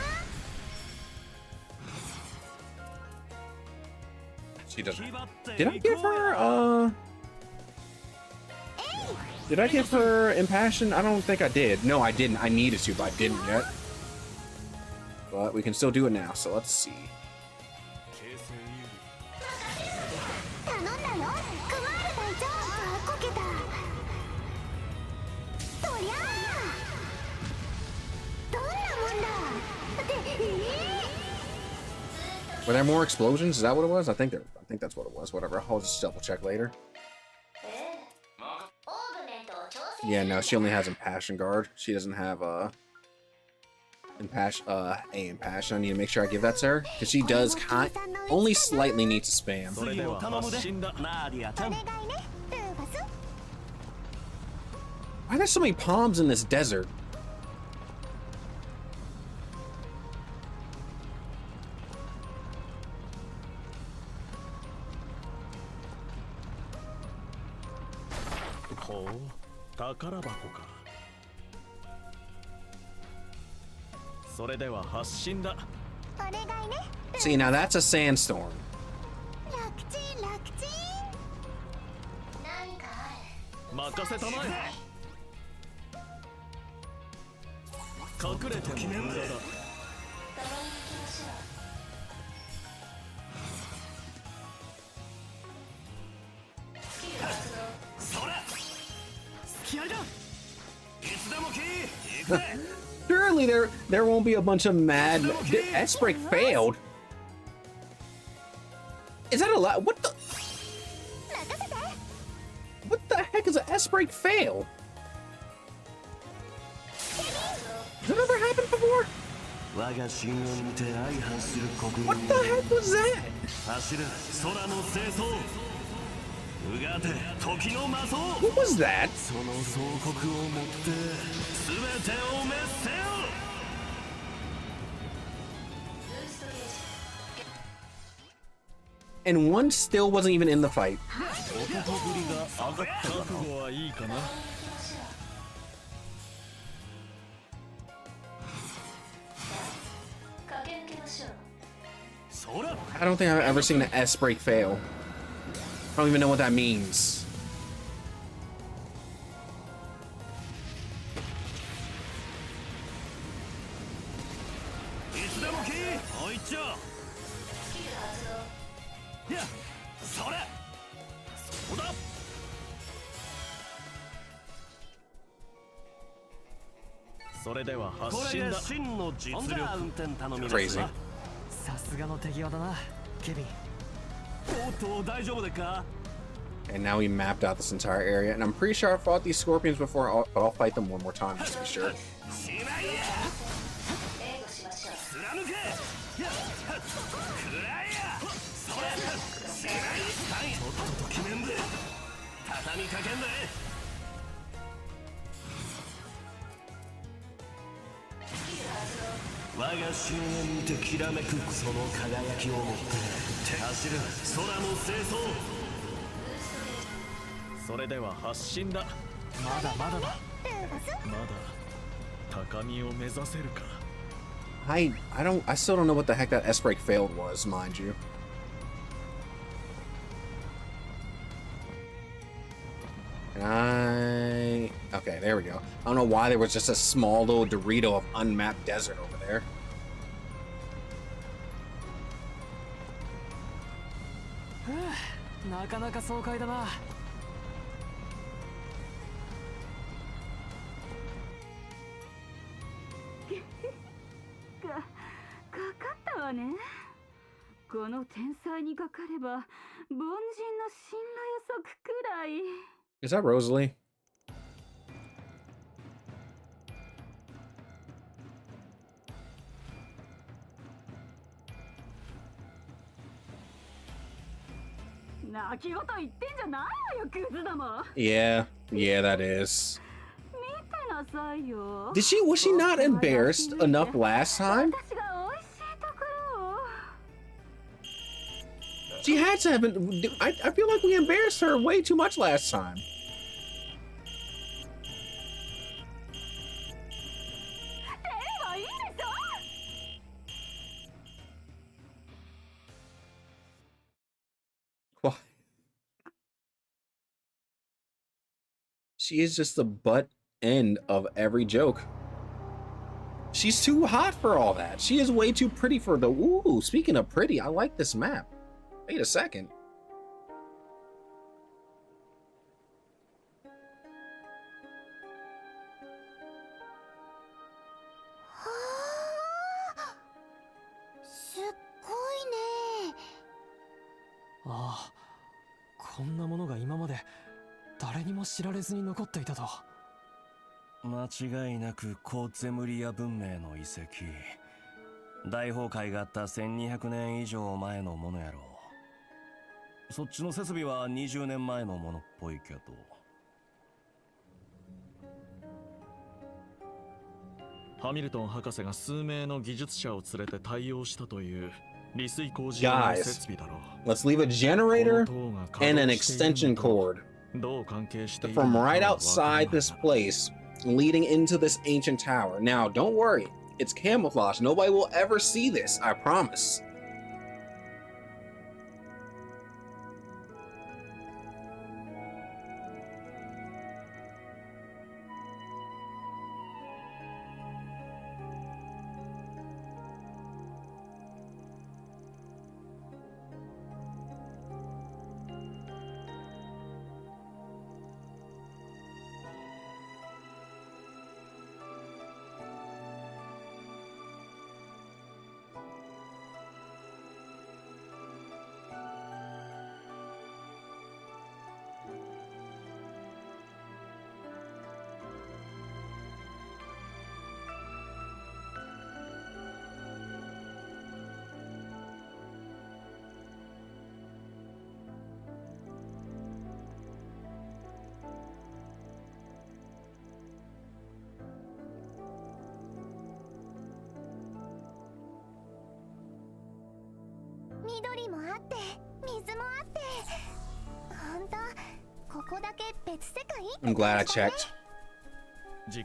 She doesn't. Did I give her, Did I give her Impassion? I don't think I did. No, I didn't. I needed to, but I didn't yet. But we can still do it now, so let's see. Were there more explosions? Is that what it was? I think that's what it was. Whatever. I'll just double check later. Yeah, no, she only has Impassion Guard. She doesn't have Impassion. Impassion. I need to make sure I give that to her because she does only slightly need to spam. Why are there so many palms in this desert? See, now that's a sandstorm. Surely there won't be a bunch of mad. S-Break failed. Is that a lot? What the? What the heck is an S-Break fail? Has that ever happened before? What the heck was that? What was that? And one still wasn't even in the fight. I don't think I've ever seen an S-Break fail. I don't even know what that means. それでは発これ進だ。で真の実力。運転頼みます Crazy. わ。さすがの手際だなケビン。おっと大丈夫ですか？ And now we mapped out this entire area, and I'm pretty sure I fought these scorpions before, but I'll fight them one more time just to be sure. しまいや。貫け。やっ。くらえや。それ。しまい。とっとと決めんで。畳みかけんで。我が深淵にてきらめくその輝きを持って走る空の清掃。それでは発進だ。まだまだだ。まだ高みを目指せるか。I still don't know what the heck that S brake failed was, mind you. And okay, there we go. I don't know why there was just a small little Dorito of unmapped desert over there. Huh, なかなか爽快だな。かかったわね。この天才にかかれば凡人の進路予測くらい。 Is that Rosalie? 泣き言言ってんじゃないわよ、クズども。 Yeah, that is. 見てなさいよ。 Was she not embarrassed enough last time? 私が美味しいところを。 She had to have been. I feel like we embarrassed her way too much last time. 照ればいいでしょ。 What? She is just the butt end of every joke. She's too hot for all that. She is way too pretty for the. Ooh, speaking of pretty, I like this map. Wait a second. Ah, ああ、こんなものが今まで誰にも知られずに残っていたと。間違いなくコーツェムリア文明の遺跡。大崩壊があった1200年以上前のものやろう。そっちの設備は20年前のものっぽいけど。ハミルトン博士が数名の技術者を連れて対応したという利水工事用の設備だろう。 Let's leave a generator and an extension cord from right outside this place leading into this ancient tower. Now, don't worry. It's camouflage. Nobody will ever see this. I promise. I'm glad I checked. There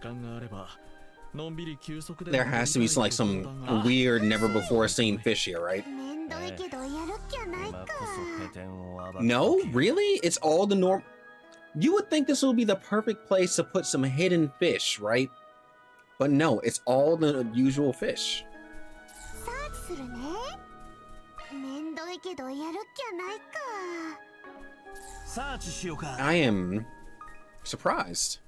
has to be like some weird, never before seen fish here, right? No, really? It's all the norm. You would think this would be the perfect place to put some hidden fish, right? But no, it's all the usual fish. I am surprised.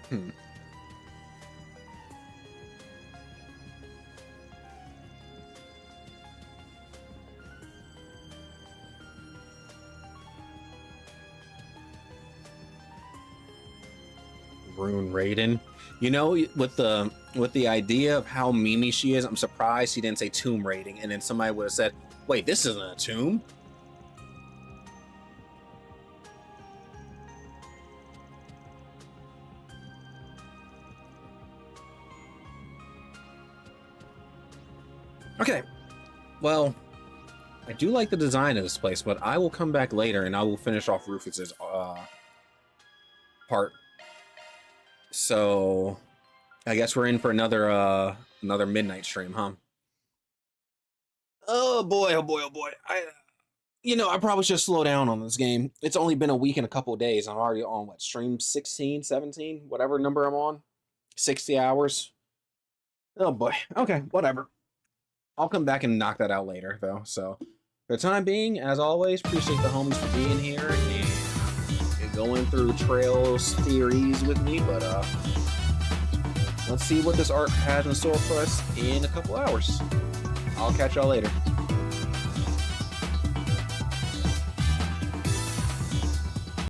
Hmm. Rune Raiden. You know, with the idea of how memey she is, I'm surprised he didn't say tomb raiding, and then somebody would have said, "Wait, this isn't a tomb." Okay, well, I do like the design of this place, but I will come back later and I will finish off Rufus's part. So I guess we're in for another midnight stream, huh? Oh boy, oh boy, oh boy. I probably should slow down on this game. It's only been a week and a couple of days. I'm already on what, stream 16, 17, whatever number I'm on. 60 hours. Oh boy. Okay, whatever. I'll come back and knock that out later though. So for the time being, as always, appreciate the homies for being here and going through Trails theories with me, but let's see what this art has in store for us in a couple hours. I'll catch y'all later.